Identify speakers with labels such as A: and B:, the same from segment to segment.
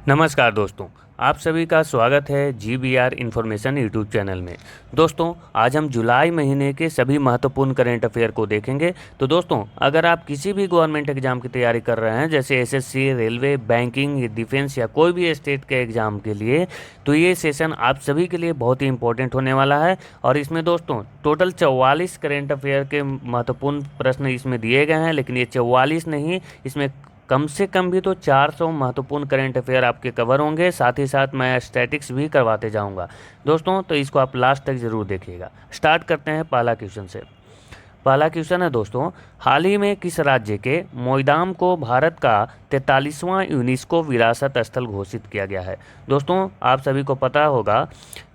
A: नमस्कार दोस्तों, आप सभी का स्वागत है GBR इन्फॉर्मेशन यूट्यूब चैनल में। दोस्तों, आज हम जुलाई महीने के सभी महत्वपूर्ण करंट अफेयर को देखेंगे। तो दोस्तों, अगर आप किसी भी गवर्नमेंट एग्जाम की तैयारी कर रहे हैं, जैसे SSC, रेलवे, बैंकिंग, डिफेंस या कोई भी स्टेट के एग्ज़ाम के लिए, तो ये सेशन आप सभी के लिए बहुत ही इंपॉर्टेंट होने वाला है। और इसमें दोस्तों टोटल 44 करंट अफेयर के महत्वपूर्ण प्रश्न इसमें दिए गए हैं, लेकिन ये 44 नहीं, इसमें कम से कम भी तो 400 महत्वपूर्ण करंट अफेयर आपके कवर होंगे। साथ ही साथ मैं स्टैटिक्स भी करवाते जाऊंगा दोस्तों, तो इसको आप लास्ट तक ज़रूर देखिएगा। स्टार्ट करते हैं पहला क्वेश्चन से। पहला क्वेश्चन है दोस्तों, हाल ही में किस राज्य के मोईदाम को भारत का 43वां यूनेस्को विरासत स्थल घोषित किया गया है। दोस्तों, आप सभी को पता होगा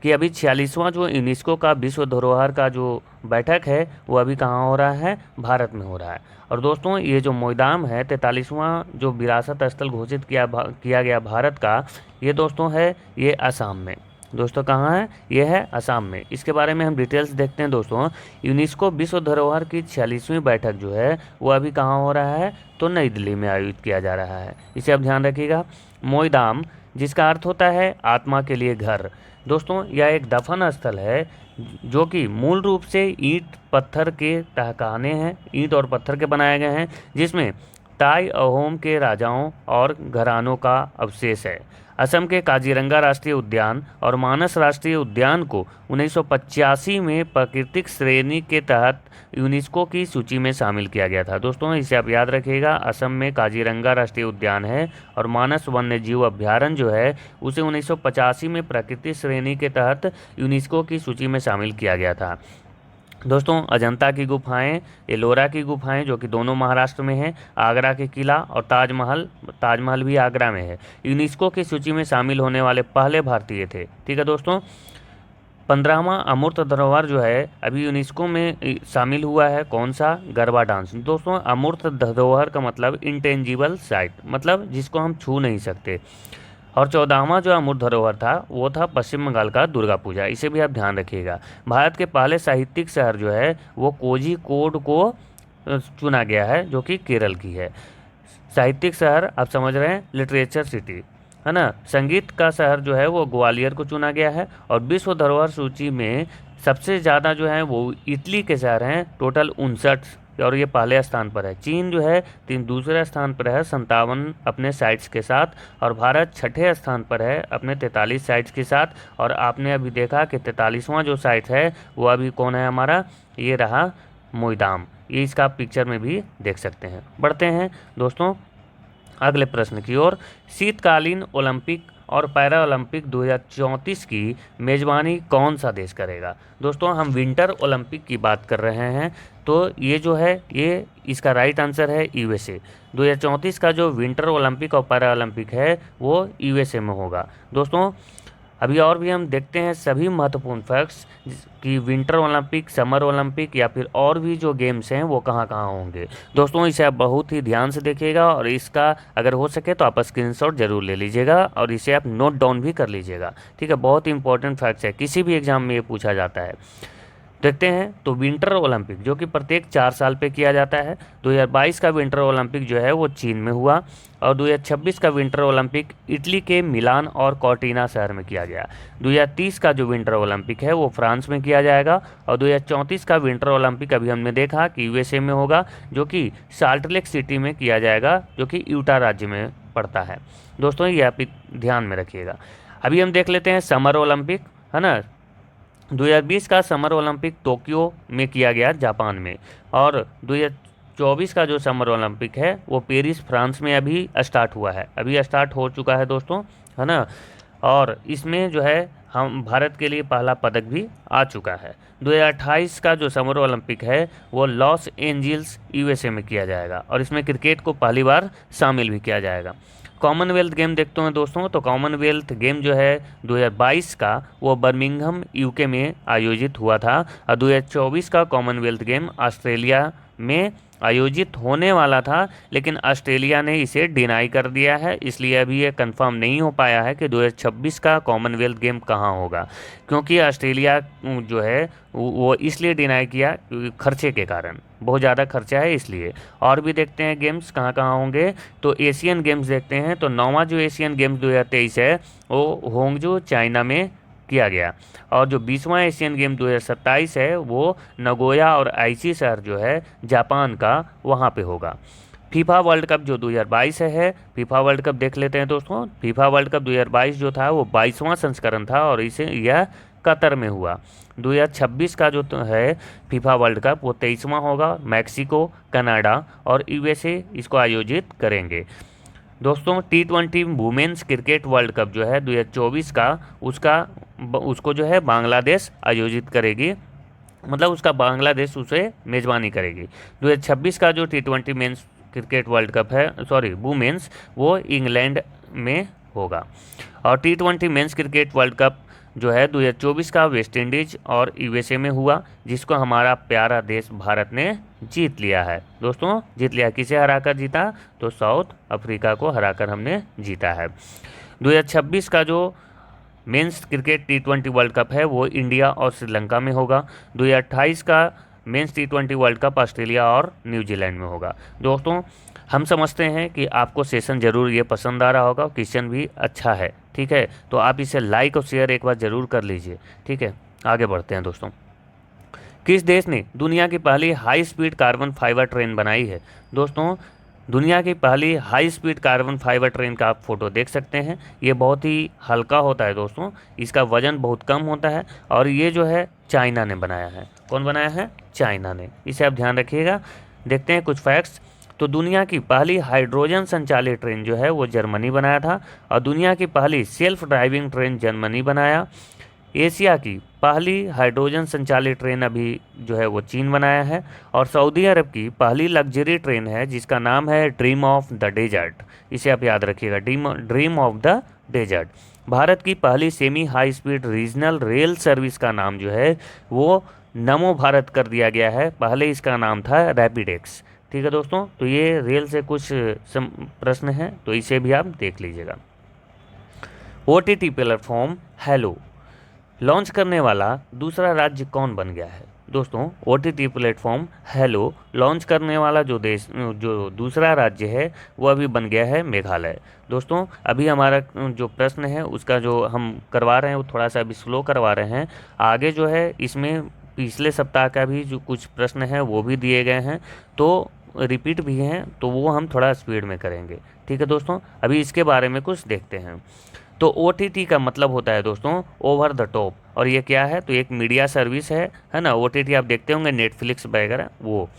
A: कि अभी 46वां जो यूनेस्को का विश्व धरोहर का जो बैठक है वो अभी कहाँ हो रहा है, भारत में हो रहा है। और दोस्तों, ये जो मोईदाम है 43वां जो विरासत स्थल घोषित किया गया भारत का, ये दोस्तों है ये असम में। दोस्तों कहाँ है, ये है असम में। इसके बारे में हम डिटेल्स देखते हैं दोस्तों। यूनेस्को विश्व धरोहर की 46वीं बैठक जो है वो अभी कहाँ हो रहा है, तो नई दिल्ली में आयोजित किया जा रहा है। इसे आप ध्यान रखिएगा। मोईदाम, जिसका अर्थ होता है आत्मा के लिए घर। दोस्तों, यह एक दफन स्थल है जो कि मूल रूप से ईंट पत्थर के तहखाने हैं, ईंट और पत्थर के बनाए गए हैं, जिसमें ताई अहोम के राजाओं और घरानों का अवशेष है। असम के काजीरंगा राष्ट्रीय उद्यान और मानस राष्ट्रीय उद्यान को 1985 में प्राकृतिक श्रेणी के तहत यूनेस्को की सूची में शामिल किया गया था। दोस्तों, इसे आप याद रखिएगा। असम में काजीरंगा राष्ट्रीय उद्यान है और मानस वन्य जीव अभ्यारण्य जो है उसे 1985 में प्राकृतिक श्रेणी के तहत यूनेस्को की सूची में शामिल किया गया था। दोस्तों, अजंता की गुफाएं, एलोरा की गुफाएं जो कि दोनों महाराष्ट्र में हैं, आगरा के किला और ताजमहल भी आगरा में है, यूनेस्को की सूची में शामिल होने वाले पहले भारतीय थे। ठीक है दोस्तों। 15वां अमूर्त धरोहर जो है अभी यूनेस्को में शामिल हुआ है, कौन सा, गरबा डांस। दोस्तों, अमूर्त धरोहर का मतलब इंटेंजिबल साइट, मतलब जिसको हम छू नहीं सकते। और 14वां जो अमूर्त धरोहर था वो था पश्चिम बंगाल का दुर्गा पूजा। इसे भी आप ध्यान रखिएगा। भारत के पहले साहित्यिक शहर जो है वो कोझिकोड को चुना गया है, जो कि केरल की है। साहित्यिक शहर आप समझ रहे हैं, लिटरेचर सिटी है ना। संगीत का शहर जो है वो ग्वालियर को चुना गया है। और विश्व धरोहर सूची में सबसे ज़्यादा जो है वो इटली के शहर हैं, टोटल 59, और ये पहले स्थान पर है। चीन जो है दूसरे स्थान पर है 57 अपने साइट्स के साथ, और भारत छठे स्थान पर है अपने 43 साइट्स के साथ। और आपने अभी देखा कि 43वां जो साइट है वो अभी कौन है हमारा, ये रहा मोईदाम। ये इसका आप पिक्चर में भी देख सकते हैं। बढ़ते हैं दोस्तों अगले प्रश्न की ओर। शीतकालीन ओलंपिक और पैरा ओलंपिक 2034 की मेज़बानी कौन सा देश करेगा। दोस्तों, हम विंटर ओलंपिक की बात कर रहे हैं, तो ये जो है ये इसका राइट आंसर है USA। 2034 का जो विंटर ओलंपिक और पैरा ओलंपिक है वो USA में होगा। दोस्तों, अभी और भी हम देखते हैं सभी महत्वपूर्ण फैक्ट्स कि विंटर ओलंपिक, समर ओलंपिक या फिर और भी जो गेम्स हैं वो कहाँ कहाँ होंगे। दोस्तों, इसे आप बहुत ही ध्यान से देखिएगा और इसका अगर हो सके तो आप स्क्रीनशॉट जरूर ले लीजिएगा और इसे आप नोट डाउन भी कर लीजिएगा। ठीक है, बहुत ही इंपॉर्टेंट फैक्ट्स है, किसी भी एग्जाम में ये पूछा जाता है। देखते हैं तो विंटर ओलंपिक जो कि प्रत्येक 4 साल पे किया जाता है। 2022 का विंटर ओलंपिक जो है वो चीन में हुआ, और 2026 का विंटर ओलंपिक इटली के मिलान और कॉर्टिना शहर में किया गया। 2030 का जो विंटर ओलंपिक है वो फ्रांस में किया जाएगा, और 2034 का विंटर ओलंपिक अभी हमने देखा कि USA में होगा, जो कि साल्ट लेक सिटी में किया जाएगा, जो कि यूटा राज्य में पड़ता है। दोस्तों, ये आप ध्यान में रखिएगा। अभी हम देख लेते हैं समर ओलंपिक, है ना। 2020 का समर ओलंपिक टोक्यो में किया गया, जापान में। और 2024 का जो समर ओलंपिक है वो पेरिस, फ्रांस में अभी स्टार्ट हुआ है, अभी स्टार्ट हो चुका है दोस्तों, है ना। और इसमें जो है हम भारत के लिए पहला पदक भी आ चुका है। 2028 का जो समर ओलंपिक है वो लॉस एंजल्स USA में किया जाएगा, और इसमें क्रिकेट को पहली बार शामिल भी किया जाएगा। कॉमनवेल्थ गेम देखते हैं दोस्तों, तो कॉमनवेल्थ गेम जो है 2022 का वो बर्मिंघम UK में आयोजित हुआ था, और 2024 का कॉमनवेल्थ गेम ऑस्ट्रेलिया में आयोजित होने वाला था, लेकिन ऑस्ट्रेलिया ने इसे डिनाई कर दिया है। इसलिए अभी ये कंफर्म नहीं हो पाया है कि 2026 का कॉमनवेल्थ गेम कहाँ होगा, क्योंकि ऑस्ट्रेलिया जो है वो इसलिए डिनाई किया क्योंकि खर्चे के कारण, बहुत ज़्यादा खर्चा है इसलिए। और भी देखते हैं गेम्स कहाँ कहाँ होंगे, तो एशियन गेम्स देखते हैं। तो 9वां जो एशियन गेम्स 2023 है वो होंगजो चाइना में किया गया, और जो 20वां एशियन गेम 2027 है वो नगोया और आईची शहर जो है जापान का वहाँ पे होगा। फीफा वर्ल्ड कप जो 2022 है, फीफा वर्ल्ड कप देख लेते हैं दोस्तों। फीफा वर्ल्ड कप 2022 जो था वो 22वां संस्करण था और इसे यह कतर में हुआ। 2026 का जो है फीफा वर्ल्ड कप वो 23वां होगा। मैक्सिको, कनाडा और यूएसए इसको आयोजित करेंगे। दोस्तों T20 women's cricket world cup जो है 2024 का, उसको जो है बांग्लादेश आयोजित करेगी, मतलब उसका बांग्लादेश उसे मेज़बानी करेगी। 2026 का जो T20 men's cricket world cup है, सॉरी वुमेन्स, वो इंग्लैंड में होगा। और T20 men's cricket world cup जो है 2024 का वेस्ट इंडीज और यूएसए में हुआ, जिसको हमारा प्यारा देश भारत ने जीत लिया है। दोस्तों जीत लिया, किसे हराकर जीता, तो साउथ अफ्रीका को हराकर हमने जीता है। 2026 का जो men's cricket T20 world cup है वो इंडिया और श्रीलंका में होगा। 2028 का men's T20 world cup Australia और न्यूजीलैंड में होगा। दोस्तों हम समझते हैं कि आपको सेशन ज़रूर ये पसंद आ रहा होगा, क्वेश्चन भी अच्छा है, ठीक है। तो आप इसे लाइक और शेयर एक बार ज़रूर कर लीजिए, ठीक है। आगे बढ़ते हैं दोस्तों। किस देश ने दुनिया की पहली high speed carbon fibre train बनाई है। दोस्तों दुनिया की पहली high speed carbon fibre train का आप फोटो देख सकते हैं। ये बहुत ही हल्का होता है दोस्तों, इसका वजन बहुत कम होता है, और ये जो है चाइना ने बनाया है। कौन बनाया है, चाइना ने, इसे आप ध्यान रखिएगा। देखते हैं कुछ फैक्ट्स। तो दुनिया की पहली हाइड्रोजन संचालित ट्रेन जो है वो जर्मनी बनाया था, और दुनिया की पहली सेल्फ ड्राइविंग ट्रेन जर्मनी बनाया। एशिया की पहली हाइड्रोजन संचालित ट्रेन अभी जो है वो चीन बनाया है, और सऊदी अरब की पहली लग्जरी ट्रेन है जिसका नाम है ड्रीम ऑफ द डेजर्ट। इसे आप याद रखिएगा, dream of the desert. Bharat की पहली semi high speed regional rail service का नाम जो है वो नमो भारत कर दिया गया है, पहले इसका नाम था रैपिडेक्स, ठीक है दोस्तों। तो ये रेल से कुछ प्रश्न हैं, तो इसे भी आप देख लीजिएगा। OTT प्लेटफॉर्म हेलो लॉन्च करने वाला दूसरा राज्य कौन बन गया है। दोस्तों OTT प्लेटफॉर्म हेलो लॉन्च करने वाला जो दूसरा राज्य है वो अभी बन गया है मेघालय। दोस्तों अभी हमारा जो प्रश्न है उसका जो हम करवा रहे हैं वो थोड़ा सा अभी स्लो करवा रहे हैं। आगे जो है इसमें पिछले सप्ताह का भी जो कुछ प्रश्न है वो भी दिए गए हैं, तो रिपीट भी हैं, तो वो हम थोड़ा स्पीड में करेंगे, ठीक है दोस्तों। अभी इसके बारे में कुछ देखते हैं। तो OTT का मतलब होता है दोस्तों ओवर द टॉप, और ये क्या है, तो एक मीडिया सर्विस है ना। OTT आप देखते होंगे नेटफ्लिक्स वगैरह, वो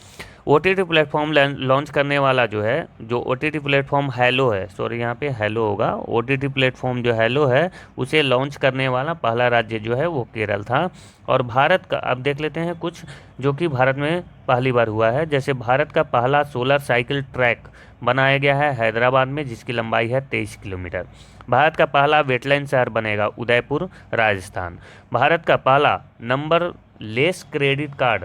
A: OTT प्लेटफॉर्म लॉन्च करने वाला जो है, जो OTT प्लेटफॉर्म हेलो है, सॉरी यहाँ पे हेलो होगा, OTT प्लेटफॉर्म जो हेलो है उसे लॉन्च करने वाला पहला राज्य जो है वो केरल था। और भारत का अब देख लेते हैं कुछ जो कि भारत में पहली बार हुआ है। जैसे भारत का पहला सोलर साइकिल ट्रैक बनाया गया है हैदराबाद में, जिसकी लंबाई है 23 किलोमीटर। भारत का पहला वेटलैंड शहर बनेगा उदयपुर, राजस्थान। भारत का पहला number less credit card,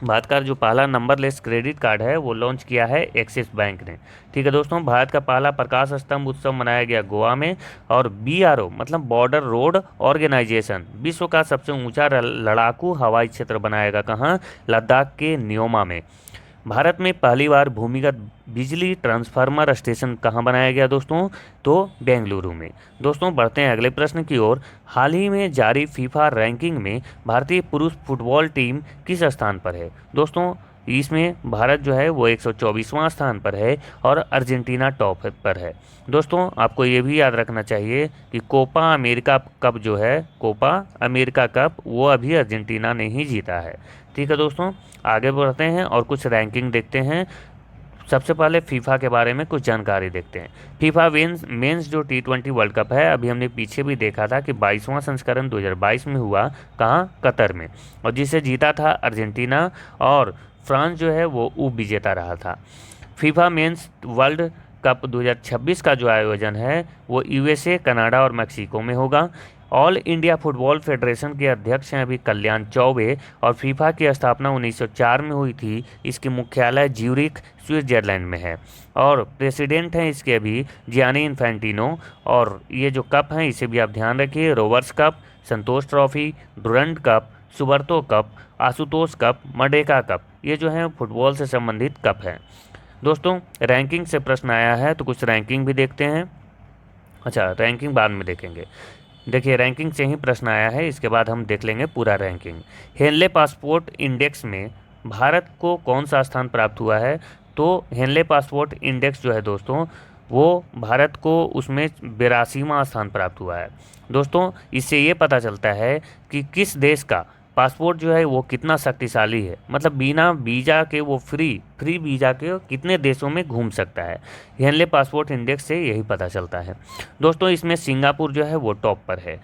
A: Bharat का जो पहला नंबर लेस क्रेडिट कार्ड है वो लॉन्च किया है एक्सिस बैंक ने, ठीक है दोस्तों। भारत का पहला प्रकाश स्तंभ उत्सव मनाया गया गोवा में। और BRO मतलब बॉर्डर रोड ऑर्गेनाइजेशन विश्व का सबसे ऊंचा लड़ाकू हवाई क्षेत्र बनाएगा कहाँ, लद्दाख के न्योमा में। भारत में पहली बार भूमिगत बिजली ट्रांसफार्मर स्टेशन कहाँ बनाया गया दोस्तों, तो बेंगलुरु में। दोस्तों बढ़ते हैं अगले प्रश्न की ओर। हाल ही में जारी फीफा रैंकिंग में भारतीय पुरुष फुटबॉल टीम किस स्थान पर है। दोस्तों इसमें भारत जो है वो 124वां स्थान पर है और अर्जेंटीना टॉप पर है। दोस्तों आपको ये भी याद रखना चाहिए कि कोपा अमेरिका कप जो है, कोपा अमेरिका कप, वो अभी अर्जेंटीना ने ही जीता है, ठीक है दोस्तों। आगे बढ़ते हैं और कुछ रैंकिंग देखते हैं। सबसे पहले फीफा के बारे में कुछ जानकारी देखते हैं। फीफा मेंस जो T20 वर्ल्ड कप है, अभी हमने पीछे भी देखा था कि 22वां संस्करण 2022 में हुआ, कहाँ, कतर में, और जिसे जीता था अर्जेंटीना, और फ्रांस जो है वो उप विजेता रहा था। फीफा मेंस वर्ल्ड कप 2026 का जो आयोजन है वो USA, कनाडा और मैक्सिको में होगा। ऑल इंडिया फुटबॉल फेडरेशन के अध्यक्ष हैं अभी कल्याण चौबे, और फीफा की स्थापना 1904 में हुई थी। इसकी मुख्यालय ज्यूरिख स्विट्जरलैंड में है, और प्रेसिडेंट हैं इसके अभी जियानी इन्फेंटिनो। और ये जो कप हैं इसे भी आप ध्यान रखिए, rovers cup, Santosh trophy, Durand cup, Subroto cup, Ashutosh cup, Merdeka cup, ये जो है फुटबॉल से संबंधित कप हैं। दोस्तों रैंकिंग से प्रश्न आया है तो कुछ रैंकिंग भी देखते हैं। अच्छा, रैंकिंग बाद में देखेंगे। देखिए रैंकिंग से ही प्रश्न आया है, इसके बाद हम देख लेंगे पूरा रैंकिंग। हेनले पासपोर्ट इंडेक्स में भारत को कौन सा स्थान प्राप्त हुआ है? तो हेनले पासपोर्ट इंडेक्स जो है दोस्तों वो भारत को उसमें 82वां स्थान प्राप्त हुआ है। दोस्तों इससे ये पता चलता है कि किस देश का पासपोर्ट जो है वो कितना शक्तिशाली है, मतलब बिना वीज़ा के वो फ्री वीज़ा के कितने देशों में घूम सकता है। हेनले पासपोर्ट इंडेक्स से यही पता चलता है। दोस्तों इसमें सिंगापुर जो है वो टॉप पर है।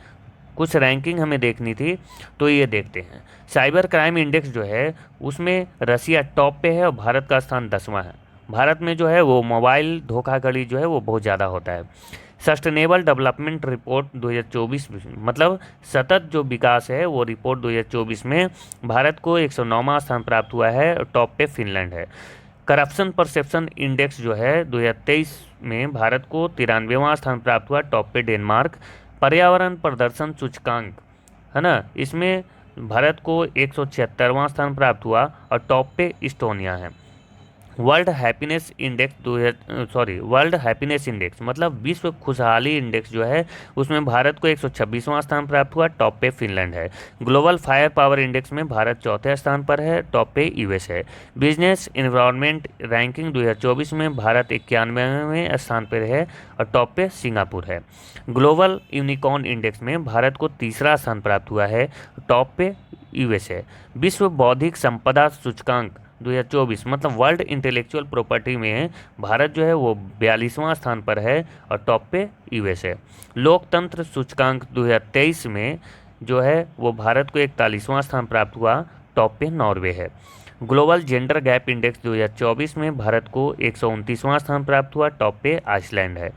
A: कुछ रैंकिंग हमें देखनी थी तो ये देखते हैं। साइबर क्राइम इंडेक्स जो है उसमें रसिया टॉप पे है और भारत का स्थान 10वां है। भारत में जो है वो मोबाइल धोखाधड़ी जो है वो बहुत ज़्यादा होता है। सस्टेनेबल डेवलपमेंट रिपोर्ट 2024 मतलब सतत जो विकास है वो रिपोर्ट 2024 में भारत को 109वां स्थान प्राप्त हुआ है और टॉप पे फिनलैंड है। करप्शन परसेप्शन इंडेक्स जो है 2023 में भारत को 93वां स्थान प्राप्त हुआ, टॉप पे डेनमार्क। पर्यावरण प्रदर्शन सूचकांक है ना, इसमें भारत को 176वां स्थान प्राप्त हुआ और टॉप पे इस्टोनिया है। वर्ल्ड हैप्पीनेस इंडेक्स मतलब विश्व खुशहाली इंडेक्स जो है उसमें भारत को 126वां स्थान प्राप्त हुआ, टॉप पे फिनलैंड है। ग्लोबल फायर पावर इंडेक्स में भारत चौथे स्थान पर है, टॉप पे यूएस है। बिजनेस इन्वायरमेंट रैंकिंग 2024 में भारत 91वें स्थान पर है और टॉप पे सिंगापुर है। ग्लोबल यूनिकॉर्न इंडेक्स में भारत को तीसरा स्थान प्राप्त हुआ है, टॉप पे यूएस है। विश्व बौद्धिक संपदा सूचकांक 2024 मतलब वर्ल्ड इंटेलेक्चुअल प्रॉपर्टी में भारत जो है वो 42वां स्थान पर है और टॉप पे यूएस है। लोकतंत्र सूचकांक 2023 में जो है वो भारत को 41वां स्थान प्राप्त हुआ, टॉप पे नॉर्वे है। ग्लोबल जेंडर गैप इंडेक्स 2024 में भारत को 129वां स्थान प्राप्त हुआ, टॉप पे आइसलैंड है।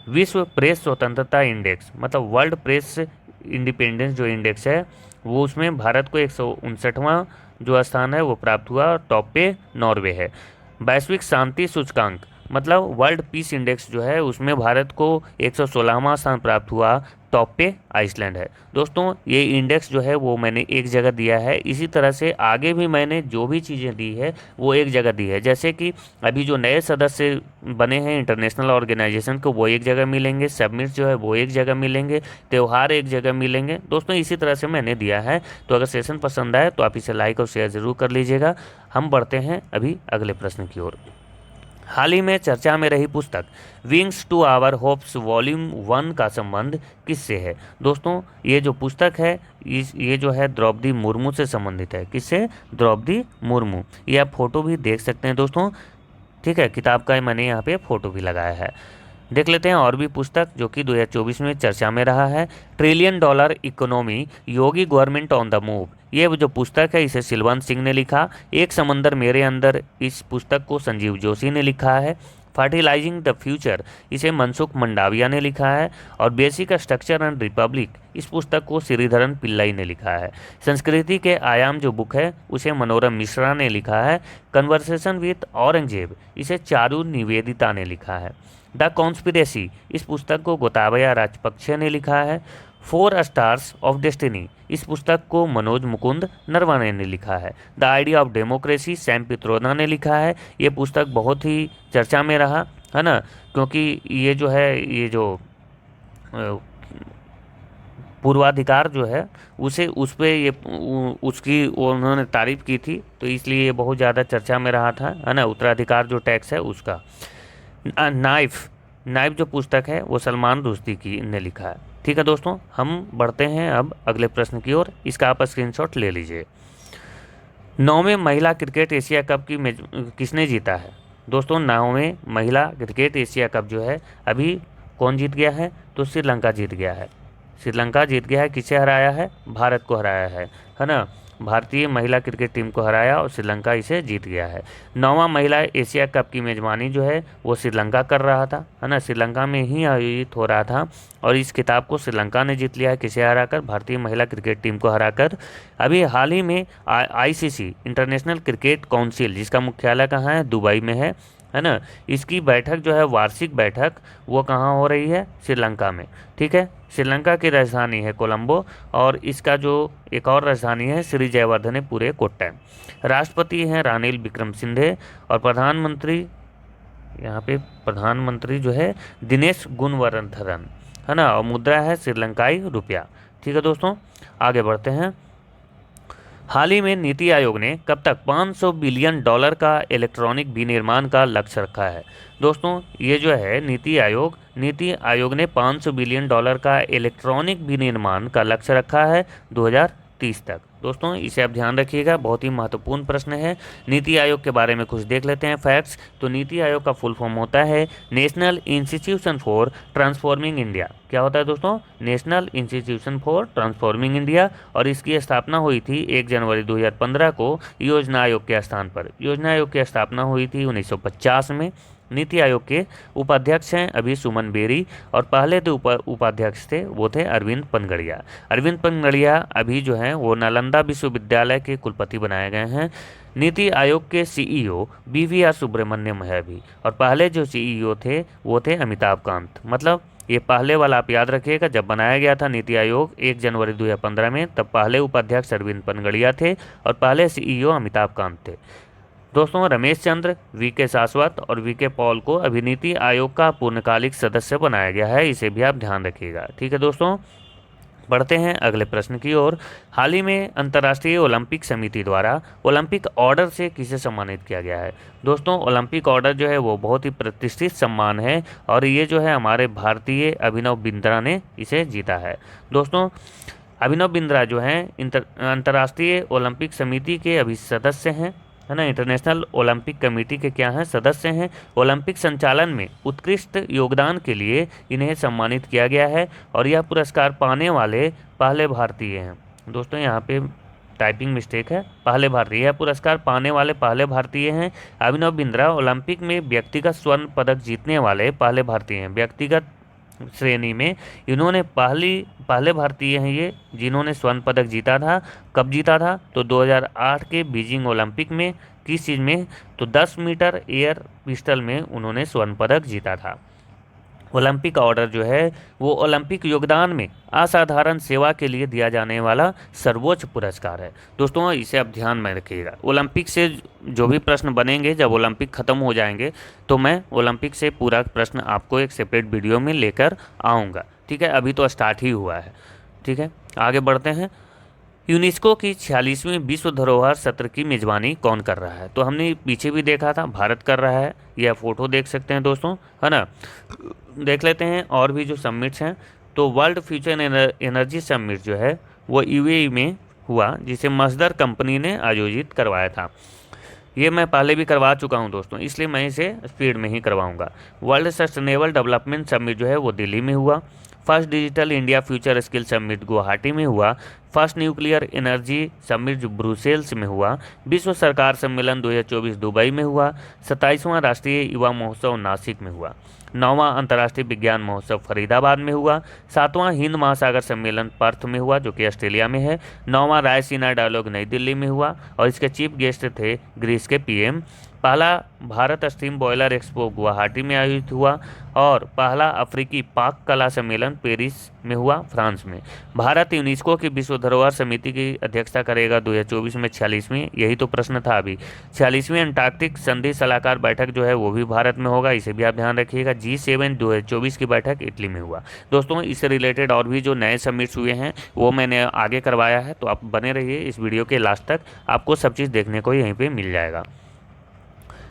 A: विश्व प्रेस स्वतंत्रता इंडेक्स मतलब वर्ल्ड प्रेस इंडिपेंडेंस जो इंडेक्स है वो उसमें भारत को 159वां जो स्थान है वो प्राप्त हुआ, टॉप पे नॉर्वे है। वैश्विक शांति सूचकांक मतलब वर्ल्ड पीस इंडेक्स जो है उसमें भारत को 116वां स्थान प्राप्त हुआ, टॉप पे आइसलैंड है। दोस्तों ये इंडेक्स जो है वो मैंने एक जगह दिया है, इसी तरह से आगे भी मैंने जो भी चीज़ें दी है वो एक जगह दी है। जैसे कि अभी जो नए सदस्य बने हैं इंटरनेशनल ऑर्गेनाइजेशन को वो एक जगह मिलेंगे, सबमिट जो है वो एक जगह मिलेंगे, त्यौहार एक जगह मिलेंगे। दोस्तों इसी तरह से मैंने दिया है। तो अगर सेशन पसंद आए तो आप इसे लाइक और शेयर ज़रूर कर लीजिएगा। हम बढ़ते हैं अभी अगले प्रश्न की ओर। हाल ही में चर्चा में रही पुस्तक wings to our hopes volume 1 का संबंध किससे है? दोस्तों ये जो पुस्तक है ये जो है द्रौपदी मुर्मू से संबंधित है। किससे? द्रौपदी मुर्मू। ये आप फोटो भी देख सकते हैं दोस्तों, ठीक है, किताब का मैंने यहाँ पे फोटो भी लगाया है। देख लेते हैं और भी पुस्तक जो कि 2024 में चर्चा में रहा है। $1 trillion economy Yogi government on the move, ये जो पुस्तक है इसे सिलवंत सिंह ने लिखा। एक समंदर मेरे अंदर, इस पुस्तक को संजीव जोशी ने लिखा है। फर्टिलाइजिंग द फ्यूचर, इसे मनसुख मंडाविया ने लिखा है। और बेसिक स्ट्रक्चर एंड रिपब्लिक, इस पुस्तक को श्रीधरन पिल्लाई ने लिखा है। संस्कृति के आयाम जो बुक है उसे मनोरम मिश्रा ने लिखा है। कन्वर्सेशन विथ औरंगजेब, इसे चारू निवेदिता ने लिखा है। द कॉन्स्पिरेसी, इस पुस्तक को गोताबया राजपक्षे ने लिखा है। 4 स्टार्स ऑफ डेस्टिनी, इस पुस्तक को मनोज मुकुंद नरवाने ने लिखा है। The idea of democracy, Sam Pitroda ने लिखा है। ये पुस्तक बहुत ही चर्चा में रहा है ना, क्योंकि ये जो है ये जो पूर्वाधिकार जो है उस पर ये उसकी उन्होंने तारीफ की थी, तो इसलिए ये बहुत ज़्यादा चर्चा में रहा था, है ना। उत्तराधिकार जो टैक्स है उसका। नाइफ जो पुस्तक है वो सलमान रुश्दी की ने लिखा है। ठीक है दोस्तों, हम बढ़ते हैं अब अगले प्रश्न की ओर। इसका आप स्क्रीनशॉट ले लीजिए। 9वें महिला क्रिकेट एशिया कप की किसने जीता है? दोस्तों 9वें महिला क्रिकेट एशिया कप जो है अभी कौन जीत गया है? तो श्रीलंका जीत गया है। श्रीलंका जीत गया है। किसे हराया है? भारत को हराया है ना। भारतीय महिला क्रिकेट टीम को हराया और श्रीलंका इसे जीत गया है। 9वां महिला एशिया कप की मेज़बानी जो है वो श्रीलंका कर रहा था, है ना, श्रीलंका में ही आयोजित हो रहा था और इस खिताब को श्रीलंका ने जीत लिया है। किसे हराकर? भारतीय महिला क्रिकेट टीम को हराकर। अभी हाल ही में आईसीसी इंटरनेशनल क्रिकेट काउंसिल, जिसका मुख्यालय कहाँ है? दुबई में है ना, इसकी बैठक जो है वार्षिक बैठक वो कहाँ हो रही है? श्रीलंका में। ठीक है, श्रीलंका की राजधानी है कोलंबो और इसका जो एक और राजधानी है श्री जयवर्धनेपुरे कोट्टयम। राष्ट्रपति हैं रानिल विक्रमसिंघे और प्रधानमंत्री, यहाँ पे प्रधानमंत्री जो है दिनेश गुणवर्धन, है ना, और मुद्रा है श्रीलंकाई रुपया। ठीक है दोस्तों, आगे बढ़ते हैं। हाल ही में नीति आयोग ने कब तक $500 बिलियन का इलेक्ट्रॉनिक विनिर्माण का लक्ष्य रखा है? दोस्तों ये जो है नीति आयोग ने $500 बिलियन का इलेक्ट्रॉनिक विनिर्माण का लक्ष्य रखा है 2030 तक। दोस्तों इसे आप ध्यान रखिएगा, बहुत ही महत्वपूर्ण प्रश्न है। नीति आयोग के बारे में कुछ देख लेते हैं फैक्ट्स। तो नीति आयोग का फुल फॉर्म होता है national institution for transforming India. क्या होता है दोस्तों? National institution for transforming India. और इसकी स्थापना हुई थी 1 जनवरी 2015 को योजना आयोग के स्थान पर। योजना आयोग की स्थापना हुई थी 1950 में। नीति आयोग के उपाध्यक्ष हैं अभी सुमन बेरी और पहले जो उपाध्यक्ष थे वो थे अरविंद पनगड़िया। अरविंद पनगड़िया अभी जो हैं वो नालंदा विश्वविद्यालय के कुलपति बनाए गए हैं। नीति आयोग के सीईओ BVR सुब्रमण्यम है अभी, और पहले जो सीईओ थे वो थे अमिताभ कांत। मतलब ये पहले वाला आप याद रखिएगा, जब बनाया गया था नीति आयोग 1 जनवरी 2015 में, तब पहले उपाध्यक्ष अरविंद पनगड़िया थे और पहले सीईओ अमिताभ कांत थे। दोस्तों रमेश चंद्र, VK शाश्वत और VK पॉल को अभी नीति आयोग का पूर्णकालिक सदस्य बनाया गया है, इसे भी आप ध्यान रखिएगा। ठीक है दोस्तों, बढ़ते हैं अगले प्रश्न की ओर। हाल ही में अंतर्राष्ट्रीय ओलंपिक समिति द्वारा ओलंपिक ऑर्डर से किसे सम्मानित किया गया है? दोस्तों ओलंपिक ऑर्डर जो है वो बहुत ही प्रतिष्ठित सम्मान है और ये जो है हमारे भारतीय अभिनव बिंद्रा ने इसे जीता है। दोस्तों अभिनव बिंद्रा जो हैं अंतर्राष्ट्रीय ओलंपिक समिति के अभी सदस्य हैं, है ना, इंटरनेशनल ओलंपिक कमेटी के क्या हैं? सदस्य हैं। ओलंपिक संचालन में उत्कृष्ट योगदान के लिए इन्हें सम्मानित किया गया है और यह पुरस्कार पाने वाले पहले भारतीय हैं। दोस्तों यहाँ पे टाइपिंग मिस्टेक है, पहले भारतीय। यह पुरस्कार पाने वाले पहले भारतीय हैं। अभिनव बिंद्रा ओलंपिक में व्यक्तिगत स्वर्ण पदक जीतने वाले पहले भारतीय हैं। व्यक्तिगत श्रेणी में इन्होंने पहले भारतीय हैं ये जिन्होंने स्वर्ण पदक जीता था। कब जीता था? तो 2008 के बीजिंग ओलंपिक में। किस चीज़ में? तो 10 मीटर एयर पिस्टल में उन्होंने स्वर्ण पदक जीता था। ओलंपिक ऑर्डर जो है वो ओलंपिक योगदान में असाधारण सेवा के लिए दिया जाने वाला सर्वोच्च पुरस्कार है। दोस्तों इसे आप ध्यान में रखिएगा। ओलंपिक से जो भी प्रश्न बनेंगे, जब ओलंपिक ख़त्म हो जाएंगे तो मैं ओलंपिक से पूरा प्रश्न आपको एक सेपरेट वीडियो में लेकर आऊँगा। ठीक है, अभी तो स्टार्ट ही हुआ है। ठीक है, आगे बढ़ते हैं। यूनेस्को की 46वीं विश्व धरोहर सत्र की मेज़बानी कौन कर रहा है? तो हमने पीछे भी देखा था, भारत कर रहा है। यह फ़ोटो देख सकते हैं दोस्तों, है ना। देख लेते हैं और भी जो समिट्स हैं। तो वर्ल्ड फ्यूचर एनर्जी समिट जो है वो UAE में हुआ, जिसे मजदर कंपनी ने आयोजित करवाया था। ये मैं पहले भी करवा चुका हूँ दोस्तों, इसलिए मैं इसे स्पीड में ही करवाऊँगा। वर्ल्ड सस्टेनेबल डेवलपमेंट समिट जो है वो दिल्ली में हुआ। First digital India future skill summit Guwahati में हुआ। First nuclear energy summit Brussels में हुआ। विश्व सरकार सम्मेलन 2024 दुबई में हुआ। 27वां राष्ट्रीय युवा महोत्सव नासिक में हुआ। 9वां अंतर्राष्ट्रीय विज्ञान महोत्सव फरीदाबाद में हुआ। 7वां हिंद महासागर सम्मेलन पर्थ में हुआ, जो कि ऑस्ट्रेलिया में है। 9वां रायसीना डायलॉग नई दिल्ली में हुआ और इसके चीफ गेस्ट थे ग्रीस के PM। पहला Bharat steam boiler expo Guwahati में आयोजित हुआ और पहला अफ्रीकी पाक कला सम्मेलन पेरिस में हुआ, फ्रांस में। भारत यूनेस्को की विश्व धरोहर समिति की अध्यक्षता करेगा 2024 में 46वीं, यही तो प्रश्न था अभी। 46वीं अंटार्कटिक संधि सलाहकार बैठक जो है वो भी भारत में होगा, इसे भी आप ध्यान रखिएगा। G7 2024 की बैठक इटली में हुआ। दोस्तों इससे रिलेटेड और भी जो नए समिट्स हुए हैं वो मैंने आगे करवाया है, तो आप बने रहिए इस वीडियो के लास्ट तक, आपको सब चीज़ देखने को यहीं पर मिल जाएगा।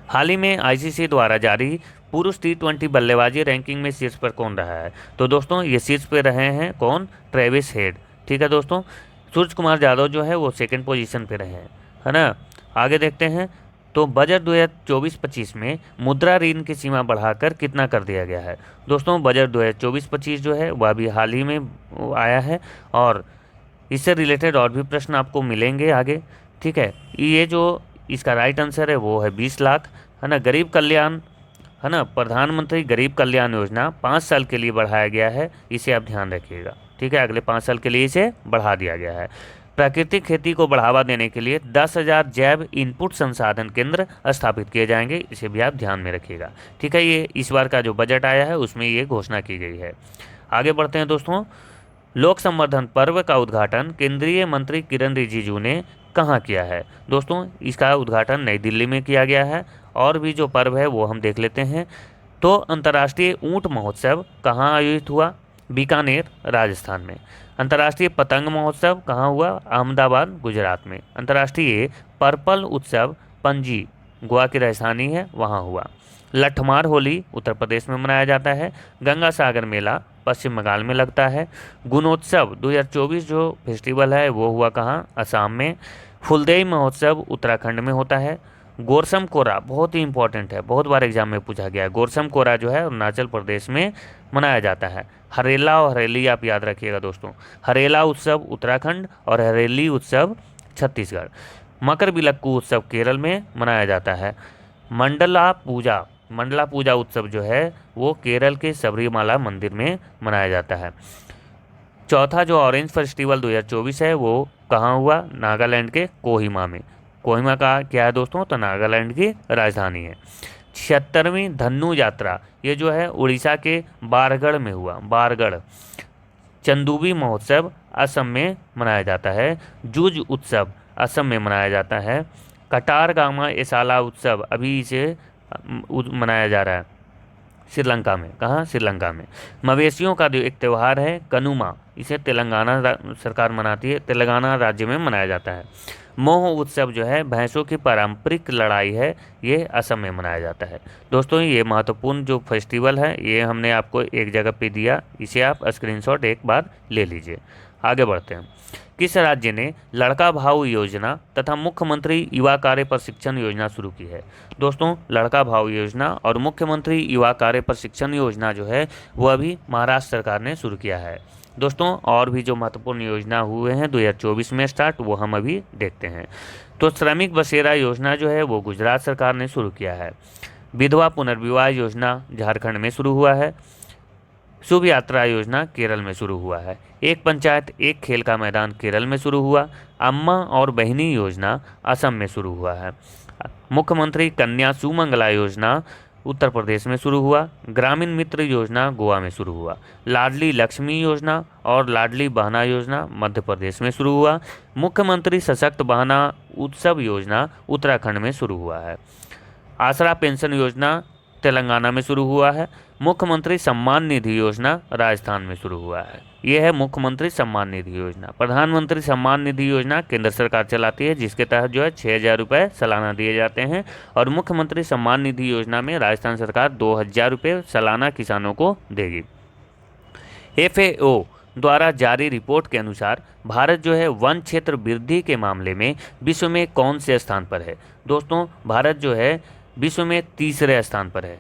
A: हाल ही में ICC द्वारा जारी पुरुष T20 बल्लेबाजी रैंकिंग में शीर्ष पर कौन रहा है? तो दोस्तों ये शीर्ष पे रहे हैं कौन? Travis head. ठीक है दोस्तों, सूर्य कुमार यादव जो है वो सेकंड पोजीशन पे रहे हैं, है ना। आगे देखते हैं। तो बजट 2024-25 में मुद्रा ऋण की सीमा बढ़ाकर कितना कर दिया गया है? दोस्तों बजट 2024-25 जो है वह अभी हाल ही में आया है और इससे रिलेटेड और भी प्रश्न आपको मिलेंगे आगे, ठीक है। ये जो इसका राइट आंसर है वो है 20 लाख, है ना। गरीब कल्याण, है ना, प्रधानमंत्री गरीब कल्याण योजना 5 साल के लिए बढ़ाया गया है, इसे आप ध्यान रखिएगा, ठीक है। अगले 5 साल के लिए इसे बढ़ा दिया गया है। प्राकृतिक खेती को बढ़ावा देने के लिए 10,000 जैव इनपुट संसाधन केंद्र स्थापित किए जाएंगे, इसे भी आप ध्यान में रखिएगा, ठीक है। ये इस बार का जो बजट आया है उसमें ये घोषणा की गई है। आगे बढ़ते हैं दोस्तों। लोक संवर्धन पर्व का उद्घाटन केंद्रीय मंत्री किरण रिजिजू ने कहाँ किया है? दोस्तों इसका उद्घाटन नई दिल्ली में किया गया है। और भी जो पर्व है वो हम देख लेते हैं। तो अंतर्राष्ट्रीय ऊंट महोत्सव कहाँ आयोजित हुआ? बीकानेर, राजस्थान में। अंतर्राष्ट्रीय पतंग महोत्सव कहाँ हुआ? अहमदाबाद, गुजरात में। अंतर्राष्ट्रीय पर्पल उत्सव पणजी, गोवा की राजधानी है, वहाँ हुआ। लठमार होली उत्तर प्रदेश में मनाया जाता है। गंगा सागर मेला पश्चिम बंगाल में लगता है। गुणोत्सव 2024 जो फेस्टिवल है वो हुआ कहाँ? असम में। फुलदेई महोत्सव उत्तराखंड में होता है। गोरसम कोरा बहुत ही इंपॉर्टेंट है, बहुत बार एग्जाम में पूछा गया है। गोरसम कोरा जो है अरुणाचल प्रदेश में मनाया जाता है। हरेला और हरेली आप याद रखिएगा दोस्तों। हरेला उत्सव उत्तराखंड और हरेली उत्सव छत्तीसगढ़। मकर बिलक्कू उत्सव केरल में मनाया जाता है। मंडला पूजा उत्सव जो है वो केरल के सबरीमाला मंदिर में मनाया जाता है। चौथा जो ऑरेंज फेस्टिवल 2024 है वो कहाँ हुआ? नागालैंड के कोहिमा में। कोहिमा का क्या है दोस्तों? तो नागालैंड की राजधानी है। 76वीं धन्नू यात्रा ये जो है उड़ीसा के बारगढ़ में हुआ। बारगढ़। चंदूबी महोत्सव असम में मनाया जाता है। जुज उत्सव असम में मनाया जाता है। कटारगामा एसाला उत्सव अभी इसे मनाया जा रहा है श्रीलंका में। कहाँ? श्रीलंका में। मवेशियों का जो एक त्यौहार है कनुमा, इसे तेलंगाना सरकार मनाती है, तेलंगाना राज्य में मनाया जाता है। मोह उत्सव जो है भैंसों की पारंपरिक लड़ाई है, ये असम में मनाया जाता है। दोस्तों ये महत्वपूर्ण जो फेस्टिवल है ये हमने आपको एक जगह पे दिया, इसे आप स्क्रीनशॉट एक बार ले लीजिए। आगे बढ़ते हैं। किस राज्य ने लड़का भाऊ योजना तथा मुख्यमंत्री युवा कार्य प्रशिक्षण योजना शुरू की है? दोस्तों लड़का भाऊ योजना और मुख्यमंत्री युवा कार्य प्रशिक्षण योजना जो है वो अभी महाराष्ट्र सरकार ने शुरू किया है। दोस्तों और भी जो महत्वपूर्ण योजना हुए हैं 2024 में स्टार्ट, वो हम अभी देखते हैं। तो श्रमिक बसेरा योजना जो है वो गुजरात सरकार ने शुरू किया है। विधवा पुनर्विवाह योजना झारखंड में शुरू हुआ है। शुभ यात्रा योजना केरल में शुरू हुआ है। एक पंचायत एक खेल का मैदान केरल में शुरू हुआ। अम्मा और बहिनी योजना असम में शुरू हुआ है। मुख्यमंत्री कन्या सुमंगला योजना उत्तर प्रदेश में शुरू हुआ। ग्रामीण मित्र योजना गोवा में शुरू हुआ। लाडली लक्ष्मी योजना और लाडली बहना योजना मध्य प्रदेश में शुरू हुआ। मुख्यमंत्री सशक्त बहना उत्सव योजना उत्तराखंड में शुरू हुआ है। आसरा पेंशन योजना तेलंगाना में शुरू हुआ है। मुख्यमंत्री सम्मान निधि योजना राजस्थान में शुरू हुआ है। यह है मुख्यमंत्री सम्मान निधि योजना। प्रधानमंत्री सम्मान निधि योजना केंद्र सरकार चलाती है, जिसके तहत जो है 6,000 रुपये सालाना दिए जाते हैं। और मुख्यमंत्री सम्मान निधि योजना में राजस्थान सरकार 2,000 रुपये सालाना किसानों को देगी। FAO द्वारा जारी रिपोर्ट के अनुसार भारत जो है वन क्षेत्र वृद्धि के मामले में विश्व में कौन से स्थान पर है? दोस्तों भारत जो है विश्व में तीसरे स्थान पर है।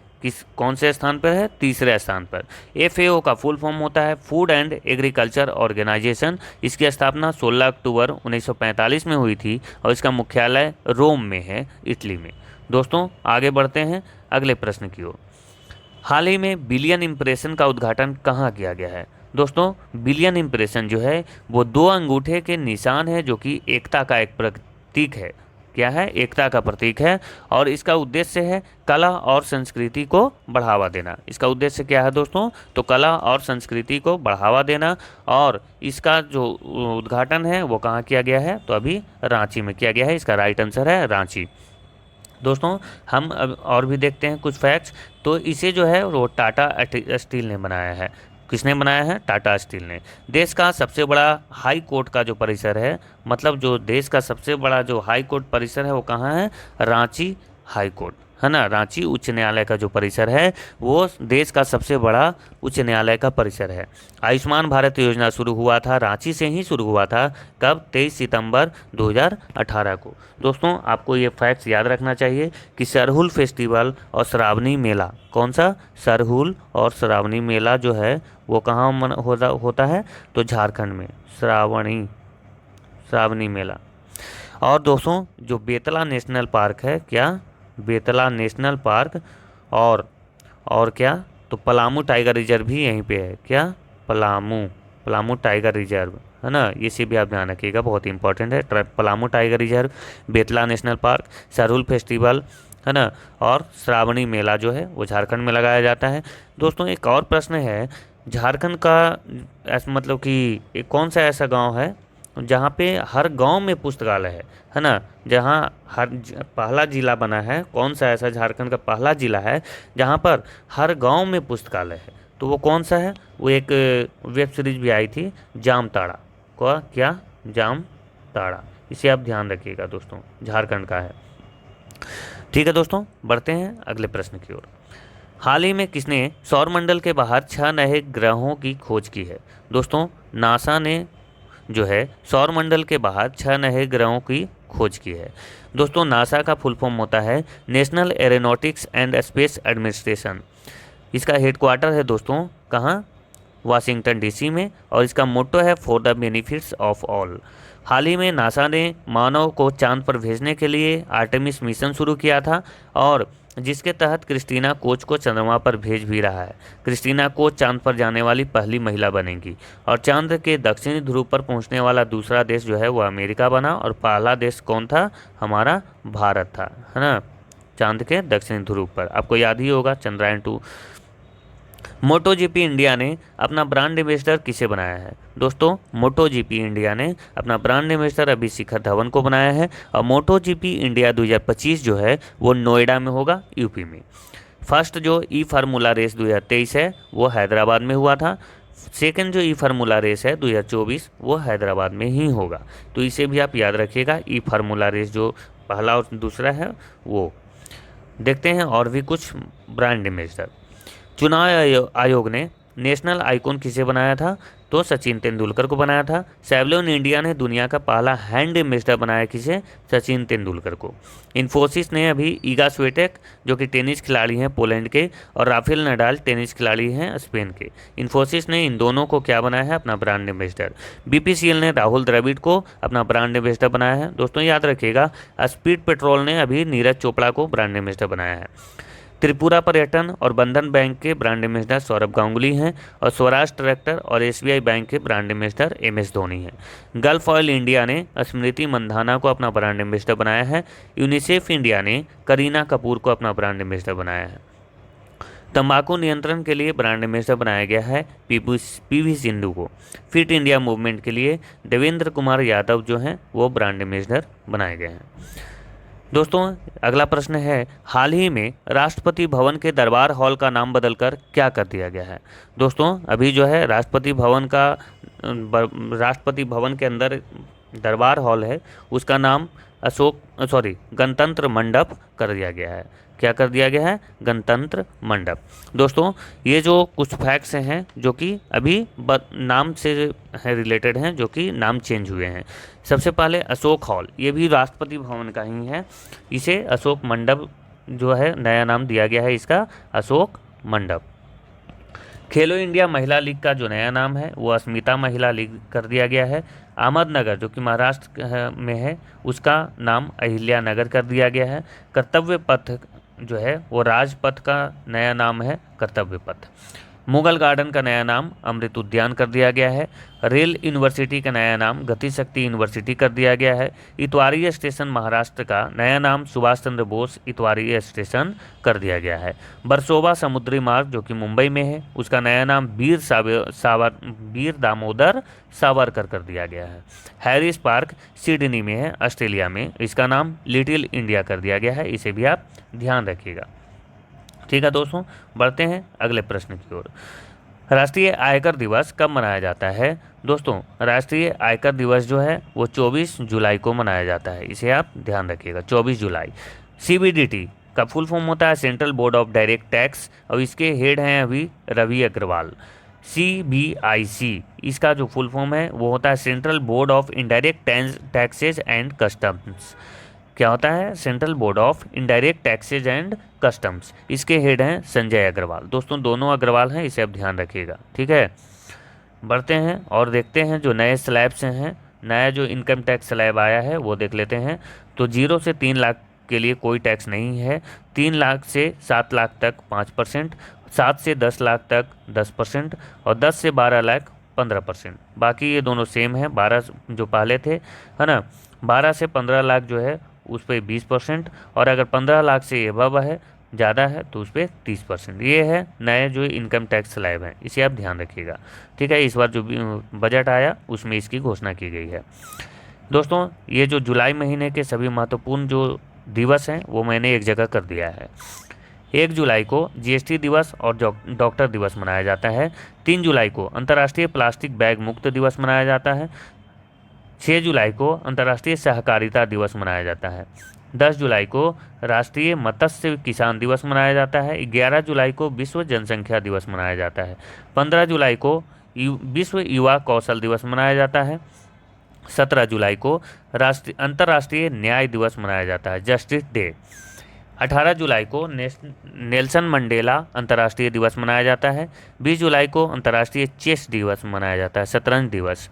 A: कौन से स्थान पर है? तीसरे स्थान पर। FAO का फुल फॉर्म होता है फूड एंड एग्रीकल्चर ऑर्गेनाइजेशन। इसकी स्थापना 16 अक्टूबर 1945 में हुई थी और इसका मुख्यालय रोम में है, इटली में। दोस्तों आगे बढ़ते हैं अगले प्रश्न की ओर। हाल ही में बिलियन इंप्रेशन का उद्घाटन कहाँ किया गया है? दोस्तों बिलियन इंप्रेशन जो है वो 2 अंगूठे के निशान है, जो कि एकता का एक प्रतीक है। क्या है? एकता का प्रतीक है। और इसका उद्देश्य है कला और संस्कृति को बढ़ावा देना। इसका उद्देश्य क्या है दोस्तों? तो कला और संस्कृति को बढ़ावा देना। और इसका जो उद्घाटन है वो कहाँ किया गया है? तो अभी रांची में किया गया है। इसका राइट आंसर है रांची। दोस्तों हम अब और भी देखते हैं कुछ फैक्ट्स। तो इसे जो है वो टाटा स्टील ने बनाया है। किसने बनाया है? टाटा स्टील ने। देश का सबसे बड़ा हाई कोर्ट का जो परिसर है, मतलब जो देश का सबसे बड़ा जो हाई कोर्ट परिसर है वो कहाँ है? रांची हाई कोर्ट, है ना। रांची उच्च न्यायालय का जो परिसर है वो देश का सबसे बड़ा उच्च न्यायालय का परिसर है। आयुष्मान भारत योजना शुरू हुआ था, रांची से ही शुरू हुआ था। कब? 23 सितंबर 2018 को। दोस्तों आपको ये फैक्ट्स याद रखना चाहिए कि सरहुल फेस्टिवल और श्रावणी मेला, कौन सा? सरहुल और श्रावणी मेला जो है वो कहाँ होता है? तो झारखंड में। श्रावणी श्रावणी मेला। और दोस्तों जो बेतला नेशनल पार्क है, क्या, बेतला नेशनल पार्क, और क्या, तो पलामू टाइगर रिजर्व भी यहीं पे है, क्या, पलामू, पलामू टाइगर रिजर्व है ना, इसे भी आप ध्यान रखिएगा, बहुत इंपॉर्टेंट है। Palamu tiger reserve, Betla national park, Sarhul festival है ना, और श्रावणी मेला जो है वो झारखंड में लगाया जाता है। दोस्तों एक और प्रश्न है, झारखंड का ऐसा मतलब कि एक कौन सा ऐसा गांव है जहाँ पे हर गांव में पुस्तकालय है ना, जहाँ पहला जिला बना है, कौन सा ऐसा झारखंड का पहला जिला है जहाँ पर हर गांव में पुस्तकालय है, तो वो कौन सा है? वो एक वेब सीरीज भी आई थी, जामताड़ा, को क्या, जामताड़ा, इसे आप ध्यान रखिएगा दोस्तों, झारखंड का है। ठीक है दोस्तों, बढ़ते हैं अगले प्रश्न की ओर। हाल ही में किसने सौरमंडल के बाहर 6 नए ग्रहों की खोज की है? दोस्तों नासा ने जो है सौरमंडल के बाहर 6 नए ग्रहों की खोज की है। दोस्तों नासा का फुल फॉर्म होता है national aeronautics and space administration. इसका हेडक्वार्टर है दोस्तों कहाँ? वाशिंगटन डीसी में, और इसका मोटो है for the benefits of all. हाल ही में नासा ने मानव को चांद पर भेजने के लिए आर्टेमिस मिशन शुरू किया था, और जिसके तहत क्रिस्टीना कोच को चंद्रमा पर भेज भी रहा है। क्रिस्टीना कोच चांद पर जाने वाली पहली महिला बनेगी, और चांद के दक्षिणी ध्रुव पर पहुंचने वाला दूसरा देश जो है वो अमेरिका बना, और पहला देश कौन था? हमारा भारत था, है ना, चांद के दक्षिणी ध्रुव पर। आपको याद ही होगा चंद्रयान-2। मोटो जीपी इंडिया ने अपना ब्रांड एम्बेसडर किसे बनाया है? दोस्तों मोटो जीपी इंडिया ने अपना ब्रांड एम्बेसडर अभी शिखर धवन को बनाया है, और मोटो जीपी इंडिया 2025 जो है वो नोएडा में होगा, यूपी में। फर्स्ट जो ई फार्मूला रेस 2023 है वो हैदराबाद में हुआ था। सेकंड जो ई फार्मूला रेस है 2024 वो हैदराबाद में ही होगा, तो इसे भी आप याद रखिएगा। ई फार्मूला रेस जो पहला और दूसरा है वो। देखते हैं और भी कुछ ब्रांड एम्बेसडर। चुनाव आयोग ने नेशनल आइकॉन किसे बनाया था? तो सचिन तेंदुलकर को बनाया था। सेवलॉन इंडिया ने दुनिया का पहला हैंड एम्बेसडर बनाया किसे? सचिन तेंदुलकर को। इन्फोसिस ने अभी ईगा स्विएटेक जो कि टेनिस खिलाड़ी हैं पोलैंड के, और राफेल नडाल टेनिस खिलाड़ी हैं स्पेन के, इन्फोसिस ने इन दोनों को क्या बनाया है? अपना ब्रांड एम्बेसडर। बीपीसीएल ने राहुल द्रविड़ को अपना ब्रांड एम्बेसडर बनाया है। दोस्तों याद रखिएगा, स्पीड पेट्रोल ने अभी नीरज चोपड़ा को ब्रांड एम्बेसडर बनाया है। त्रिपुरा पर्यटन और बंधन बैंक के ब्रांड एम्बेसडर सौरभ गांगुली हैं, और स्वराज ट्रैक्टर और एसबीआई बैंक के ब्रांड एम्बेसडर एमएस धोनी हैं। गल्फ ऑयल इंडिया ने स्मृति मंधाना को अपना ब्रांड एम्बेसडर बनाया है। यूनिसेफ इंडिया ने करीना कपूर को अपना ब्रांड एम्बेसडर बनाया है। तंबाकू नियंत्रण के लिए ब्रांड एम्बेसडर बनाया गया है पीवी सिंधु को। फिट इंडिया मूवमेंट के लिए देवेंद्र कुमार यादव जो हैं वो ब्रांड एम्बेसडर बनाए गए हैं। दोस्तों अगला प्रश्न है, हाल ही में राष्ट्रपति भवन के दरबार हॉल का नाम बदलकर क्या कर दिया गया है? दोस्तों अभी जो है राष्ट्रपति भवन के अंदर दरबार हॉल है, उसका नाम गणतंत्र मंडप कर दिया गया है। क्या कर दिया गया है? गणतंत्र मंडप। दोस्तों ये जो कुछ फैक्ट्स हैं जो कि अभी नाम से है रिलेटेड हैं, जो कि नाम चेंज हुए हैं। सबसे पहले अशोक हॉल, ये भी राष्ट्रपति भवन का ही है, इसे अशोक मंडप जो है नया नाम दिया गया है इसका, अशोक मंडप। खेलो इंडिया महिला लीग का जो नया नाम है वो अस्मिता महिला लीग कर दिया गया है। अहमदनगर जो कि महाराष्ट्र में है उसका नाम अहिल्या नगर कर दिया गया है। कर्तव्य पथ जो है वो राजपथ का नया नाम है कर्तव्य पथ। मुगल गार्डन का नया नाम अमृत उद्यान कर दिया गया है। रेल यूनिवर्सिटी का नया नाम गति शक्ति यूनिवर्सिटी कर दिया गया है। इतवारी स्टेशन महाराष्ट्र का नया नाम सुभाष चंद्र बोस इतवारी स्टेशन कर दिया गया है। बरसोबा समुद्री मार्ग जो कि मुंबई में है उसका नया नाम वीर दामोदर सावरकर कर दिया गया है। हैरिस पार्क सिडनी में है ऑस्ट्रेलिया में, इसका नाम लिटिल इंडिया कर दिया गया है, इसे भी आप ध्यान रखिएगा। ठीक है दोस्तों, बढ़ते हैं अगले प्रश्न की ओर। राष्ट्रीय आयकर दिवस कब मनाया जाता है? दोस्तों राष्ट्रीय आयकर दिवस जो है वो 24 जुलाई को मनाया जाता है, इसे आप ध्यान रखिएगा, 24 जुलाई। सीबीडीटी का फुल फॉर्म होता है central board of direct tax, और इसके हेड हैं अभी रवि अग्रवाल। CBIC इसका जो फुल फॉर्म है वो होता है central board of indirect taxes and customs. क्या होता है? Central board of indirect taxes and customs. इसके हेड हैं संजय अग्रवाल। दोस्तों दोनों अग्रवाल हैं, इसे आप ध्यान रखिएगा। ठीक है, बढ़ते हैं और देखते हैं जो नए स्लैब्स हैं नया जो इनकम टैक्स स्लैब आया है वो देख लेते हैं। तो 0 से 3 लाख के लिए कोई टैक्स नहीं है, 3 लाख से 7 लाख तक 5%, 7 से 10 लाख तक 10% और 10 से 12 लाख 15%। बाकी ये दोनों सेम है, 12 जो पहले थे, है ना, 12 से 15 लाख जो है उस पर 20%, और अगर 15 लाख से एबव है, ज़्यादा है, तो उस पर 30%। ये है नए जो इनकम टैक्स स्लैब हैं, इसे आप ध्यान रखिएगा। ठीक है, इस बार जो बजट आया उसमें इसकी घोषणा की गई है। दोस्तों, ये जो जुलाई महीने के सभी महत्वपूर्ण जो दिवस हैं वो मैंने एक जगह कर दिया है। 1 जुलाई को जीएसटी दिवस और डॉक्टर दिवस मनाया जाता है। 3 जुलाई को अंतर्राष्ट्रीय प्लास्टिक बैग मुक्त दिवस मनाया जाता है। 6 जुलाई को अंतर्राष्ट्रीय सहकारिता दिवस मनाया जाता है। 10 जुलाई को राष्ट्रीय मत्स्य किसान दिवस मनाया जाता है। 11 जुलाई को विश्व जनसंख्या दिवस मनाया जाता है। 15 जुलाई को विश्व युवा कौशल दिवस मनाया जाता है। 17 जुलाई को अंतर्राष्ट्रीय न्याय दिवस मनाया जाता है, जस्टिस डे। 18 जुलाई को नेल्सन मंडेला अंतर्राष्ट्रीय दिवस मनाया जाता है। 20 जुलाई को अंतर्राष्ट्रीय चेस दिवस मनाया जाता है, शतरंज दिवस।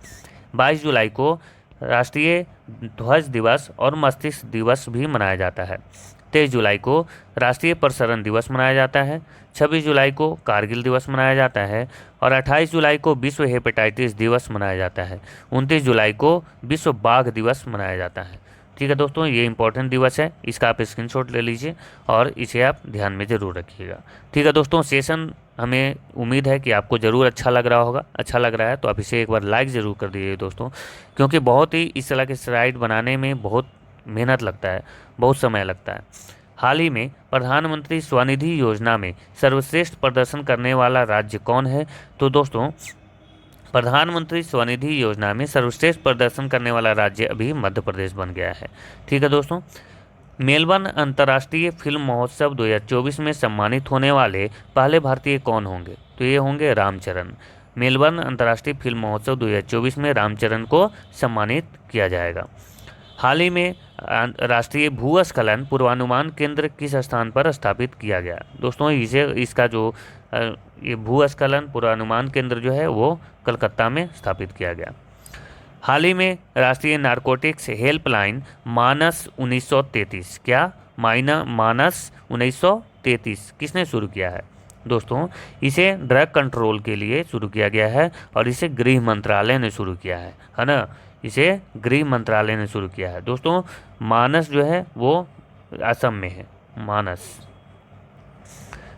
A: 22 जुलाई को राष्ट्रीय ध्वज दिवस और मस्तिष्क दिवस भी मनाया जाता है। 23 जुलाई को राष्ट्रीय प्रसारण दिवस मनाया जाता है। 26 जुलाई को कारगिल दिवस मनाया जाता है और 28 जुलाई को विश्व हेपेटाइटिस दिवस मनाया जाता है। 29 जुलाई को विश्व बाघ दिवस मनाया जाता है। ठीक है दोस्तों, ये इंपॉर्टेंट दिवस है, इसका आप स्क्रीनशॉट ले लीजिए और इसे आप ध्यान में ज़रूर रखिएगा। ठीक है दोस्तों, सेशन हमें उम्मीद है कि आपको ज़रूर अच्छा लग रहा होगा। अच्छा लग रहा है तो आप इसे एक बार लाइक ज़रूर कर दीजिए दोस्तों, क्योंकि बहुत ही इस तरह के स्लाइड बनाने में बहुत मेहनत लगता है, बहुत समय लगता है। हाल ही में प्रधानमंत्री स्वनिधि योजना में सर्वश्रेष्ठ प्रदर्शन करने वाला राज्य कौन है? तो दोस्तों, प्रधानमंत्री स्वनिधि योजना में सर्वश्रेष्ठ प्रदर्शन करने वाला राज्य अभी मध्य प्रदेश बन गया है। ठीक है दोस्तों, मेलबर्न अंतर्राष्ट्रीय फिल्म महोत्सव 2024 में सम्मानित होने वाले पहले भारतीय कौन होंगे? तो ये होंगे रामचरण। मेलबर्न अंतर्राष्ट्रीय फिल्म महोत्सव 2024 में रामचरण को सम्मानित किया जाएगा। हाल ही में राष्ट्रीय भूस्खलन पूर्वानुमान केंद्र किस स्थान पर स्थापित किया गया? दोस्तों, इसका जो ये भूस्खलन पूर्वानुमान केंद्र जो है वो कलकत्ता में स्थापित किया गया। हाल ही में राष्ट्रीय नारकोटिक्स हेल्पलाइन मानस 1933, क्या मानस 1933 किसने शुरू किया है? दोस्तों, इसे ड्रग कंट्रोल के लिए शुरू किया गया है और इसे गृह मंत्रालय ने शुरू किया है ना, इसे गृह मंत्रालय ने शुरू किया है। दोस्तों, मानस जो है वो असम में है, मानस।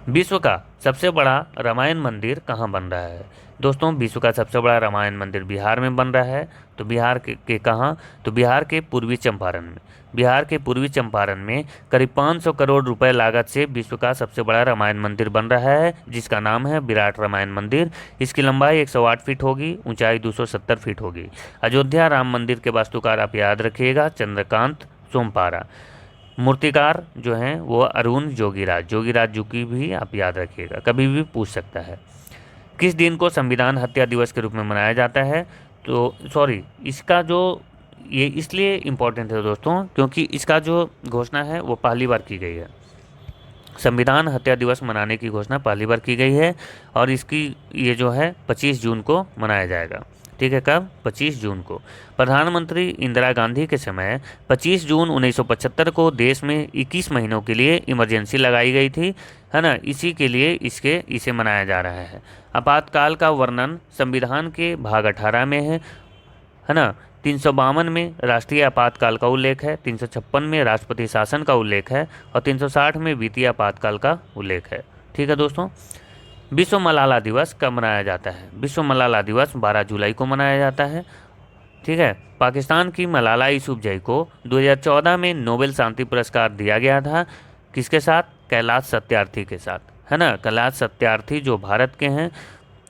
A: विश्व का सबसे बड़ा रामायण मंदिर कहाँ बन रहा है? दोस्तों, विश्व का सबसे बड़ा रामायण मंदिर बिहार में बन रहा है। तो बिहार के कहाँ? तो बिहार के पूर्वी चंपारण में। बिहार के पूर्वी चंपारण में करीब 500 करोड़ रुपए लागत से विश्व का सबसे बड़ा रामायण मंदिर बन रहा है, जिसका नाम है विराट रामायण मंदिर। इसकी लंबाई 108 फीट होगी, ऊंचाई 270 फीट होगी। अयोध्या राम मंदिर के वास्तुकार आप याद रखिएगा, चंद्रकांत सोमपारा। मूर्तिकार जो हैं वो अरुण जोगीराज जो की भी आप याद रखिएगा, कभी भी पूछ सकता है। किस दिन को संविधान हत्या दिवस के रूप में मनाया जाता है? तो इसका जो ये इसलिए इम्पोर्टेंट है दोस्तों, क्योंकि इसका जो घोषणा है वो पहली बार की गई है। संविधान हत्या दिवस मनाने की घोषणा पहली बार की गई है और इसकी ये जो है 25 जून को मनाया जाएगा। ठीक है, कब? 25 जून को। प्रधानमंत्री इंदिरा गांधी के समय 25 जून 1975 को देश में 21 महीनों के लिए इमरजेंसी लगाई गई थी, है ना, इसी के लिए इसे मनाया जा रहा है। आपातकाल का वर्णन संविधान के भाग 18 में है ना। 352 में राष्ट्रीय आपातकाल का उल्लेख है, 356 में राष्ट्रपति शासन का उल्लेख है और 360 में वित्तीय आपातकाल का उल्लेख है। ठीक है दोस्तों, विश्व मलाला दिवस कब मनाया जाता है? विश्व मलाला दिवस 12 जुलाई को मनाया जाता है। ठीक है, पाकिस्तान की मलाला यूसुफजई को 2014 में नोबेल शांति पुरस्कार दिया गया था, किसके साथ? कैलाश सत्यार्थी के साथ, है ना। कैलाश सत्यार्थी जो भारत के हैं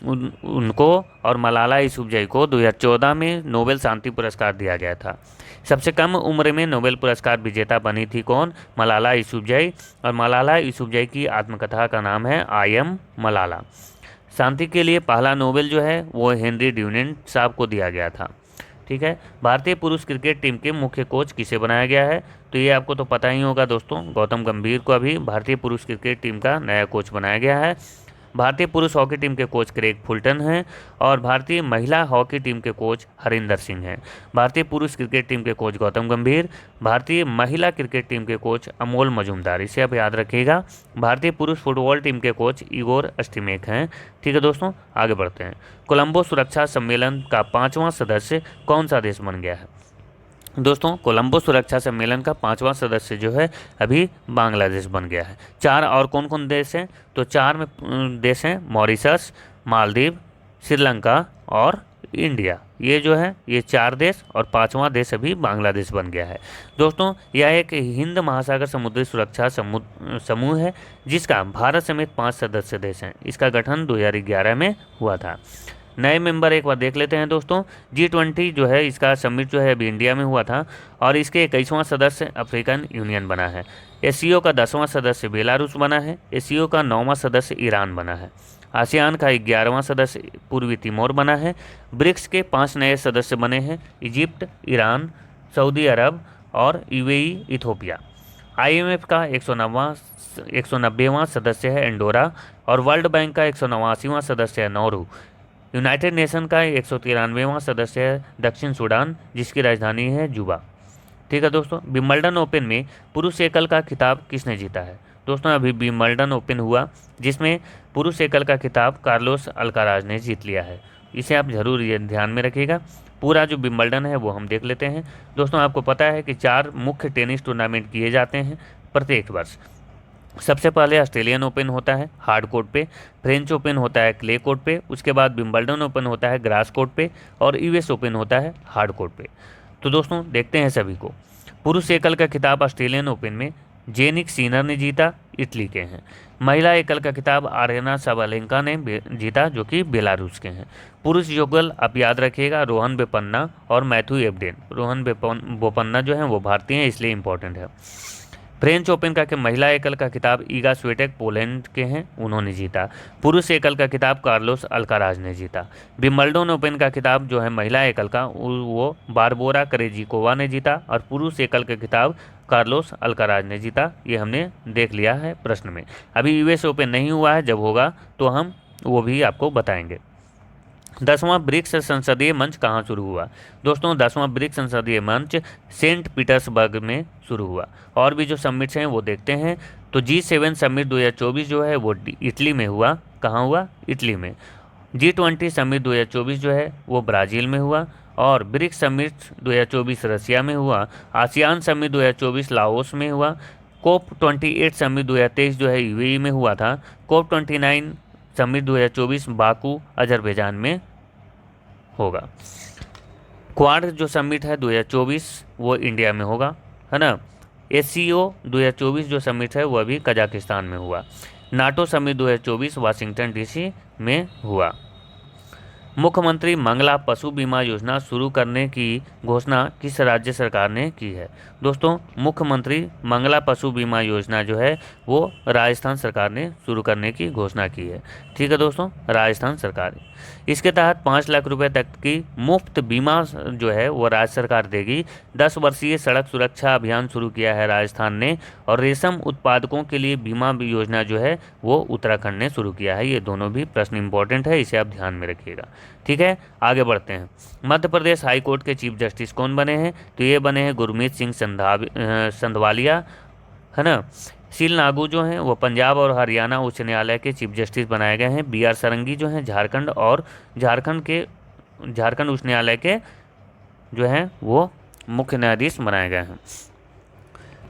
A: उनको और मलाला यूसुफजई को 2014 में नोबेल शांति पुरस्कार दिया गया था। सबसे कम उम्र में नोबेल पुरस्कार विजेता बनी थी कौन? मलाला यूसुफजई। और मलाला यूसुफजई की आत्मकथा का नाम है आई एम मलाला। शांति के लिए पहला नोबेल जो है वो हेनरी ड्यूनेंट साहब को दिया गया था। ठीक है, भारतीय पुरुष क्रिकेट टीम के मुख्य कोच किसे बनाया गया है? तो ये आपको तो पता ही होगा दोस्तों, गौतम गंभीर को अभी भारतीय पुरुष क्रिकेट टीम का नया कोच बनाया गया है। भारतीय पुरुष हॉकी टीम के कोच क्रेग फुलटन हैं और भारतीय महिला हॉकी टीम के कोच हरिंदर सिंह हैं। भारतीय पुरुष क्रिकेट टीम के कोच गौतम गंभीर, भारतीय महिला क्रिकेट टीम के कोच अमोल मजूमदार, इसे आप याद रखिएगा। भारतीय पुरुष फुटबॉल टीम के कोच इगोर अस्टिमेक हैं। ठीक है दोस्तों, आगे बढ़ते हैं। कोलंबो सुरक्षा सम्मेलन का 5वां सदस्य कौन सा देश बन गया है? दोस्तों, कोलंबो सुरक्षा सम्मेलन का 5वां सदस्य जो है अभी बांग्लादेश बन गया है। 4 और कौन कौन देश हैं? तो 4 में देश हैं मॉरिशस, मालदीव, श्रीलंका और इंडिया। ये जो है ये 4 देश और 5वां देश अभी बांग्लादेश बन गया है। दोस्तों, यह एक हिंद महासागर समुद्री सुरक्षा समूह है जिसका भारत समेत 5 सदस्य देश हैं। इसका गठन 2011 में हुआ था। नए मेंबर एक बार देख लेते हैं दोस्तों। G20 जो है इसका समिट जो है अभी इंडिया में हुआ था और इसके 21वां सदस्य अफ्रीकन यूनियन बना है। एससीओ का 10वां सदस्य बेलारूस बना है। एससीओ का 9वां सदस्य ईरान बना है। आसियान का 11वां सदस्य पूर्वी तिमोर बना है। ब्रिक्स के 5 नए सदस्य बने हैं, इजिप्ट, ईरान, सऊदी अरब और यूएई, इथोपिया। IMF का 190वां सदस्य है एंडोरा और वर्ल्ड बैंक का 189वां सदस्य है नौरू। यूनाइटेड नेशन का 193वां सदस्य है दक्षिण सूडान जिसकी राजधानी है जुबा। ठीक है दोस्तों, विंबलडन ओपन में पुरुष एकल का खिताब किसने जीता है? दोस्तों, अभी विंबलडन ओपन हुआ जिसमें पुरुष एकल का खिताब कार्लोस अल्काराज ने जीत लिया है। इसे आप जरूर ये ध्यान में रखिएगा। पूरा जो विंबलडन है वो हम देख लेते हैं। दोस्तों, आपको पता है कि 4 मुख्य टेनिस टूर्नामेंट किए जाते हैं प्रत्येक वर्ष। सबसे पहले ऑस्ट्रेलियन ओपन होता है हार्ड कोर्ट पे, फ्रेंच ओपन होता है क्ले कोर्ट पे, उसके बाद विंबलडन ओपन होता है ग्रास कोर्ट पे और यूएस ओपन होता है हार्ड कोर्ट पे। तो दोस्तों, देखते हैं सभी को। पुरुष एकल का खिताब ऑस्ट्रेलियन ओपन में जेनिक सीनर ने जीता, इटली के हैं। महिला एकल का खिताब आर्यना साबालेंका ने जीता जो कि बेलारूस के हैं। पुरुष युगल आप याद रखिएगा रोहन बोपन्ना और मैथ्यू एबडेन। रोहन बोपन्ना जो है वो भारतीय हैं इसलिए इंपॉर्टेंट है। फ्रेंच ओपन का महिला एकल का खिताब ईगा स्विटेक पोलैंड के हैं, उन्होंने जीता। पुरुष एकल का खिताब कार्लोस अल्काराज ने जीता। विंबलडन ओपन का खिताब जो है महिला एकल का वो बारबोरा करेजिकोवा ने जीता और पुरुष एकल का खिताब कार्लोस अल्काराज ने जीता। ये हमने देख लिया है प्रश्न में। अभी यूएस ओपन नहीं हुआ है, जब होगा तो हम वो भी आपको बताएंगे। 10वां ब्रिक्स संसदीय मंच कहाँ शुरू हुआ? दोस्तों, 10वां ब्रिक्स संसदीय मंच सेंट पीटर्सबर्ग में शुरू हुआ। और भी जो समिट्स हैं वो देखते हैं। तो G7 समिट 2024 जो है वो इटली में हुआ। कहाँ हुआ? इटली में। G20 समिट 2024 जो है वो ब्राज़ील में हुआ और ब्रिक्स समिट 2024 रसिया में हुआ। आसियान समिट 2024 लाओस में हुआ। COP28 समिट 2023 जो है यूएई में हुआ था। COP29 समिट 2024 बाकू अजरबैजान में होगा। क्वाड जो समिट है 2024 वो इंडिया में होगा, है ना। SCO 2024 जो समिट है वो अभी कजाकिस्तान में हुआ। नाटो समिट 2024 वाशिंगटन DC में हुआ। मुख्यमंत्री मंगला पशु बीमा योजना शुरू करने की घोषणा किस राज्य सरकार ने की है? दोस्तों, मुख्यमंत्री मंगला पशु बीमा योजना जो है वो राजस्थान सरकार ने शुरू करने की घोषणा की है। ठीक है दोस्तों, राजस्थान सरकार। इसके तहत 5 लाख रुपए तक की मुफ्त बीमा जो है वो राज्य सरकार देगी। 10 वर्षीय सड़क सुरक्षा अभियान शुरू किया है राजस्थान ने और रेशम उत्पादकों के लिए बीमा योजना जो है वो उत्तराखंड ने शुरू किया है। ये दोनों भी प्रश्न इंपॉर्टेंट है, इसे आप ध्यान में रखिएगा। ठीक है, आगे बढ़ते हैं। मध्य प्रदेश हाई कोर्ट के चीफ जस्टिस कौन बने हैं? तो ये बने हैं गुरमीत सिंह संधवालिया, है ना। शील नागू जो हैं वो पंजाब और हरियाणा उच्च न्यायालय के चीफ जस्टिस बनाए गए हैं। BR सारंगी जो हैं झारखंड और झारखंड उच्च न्यायालय के जो हैं वो मुख्य न्यायाधीश बनाए गए हैं।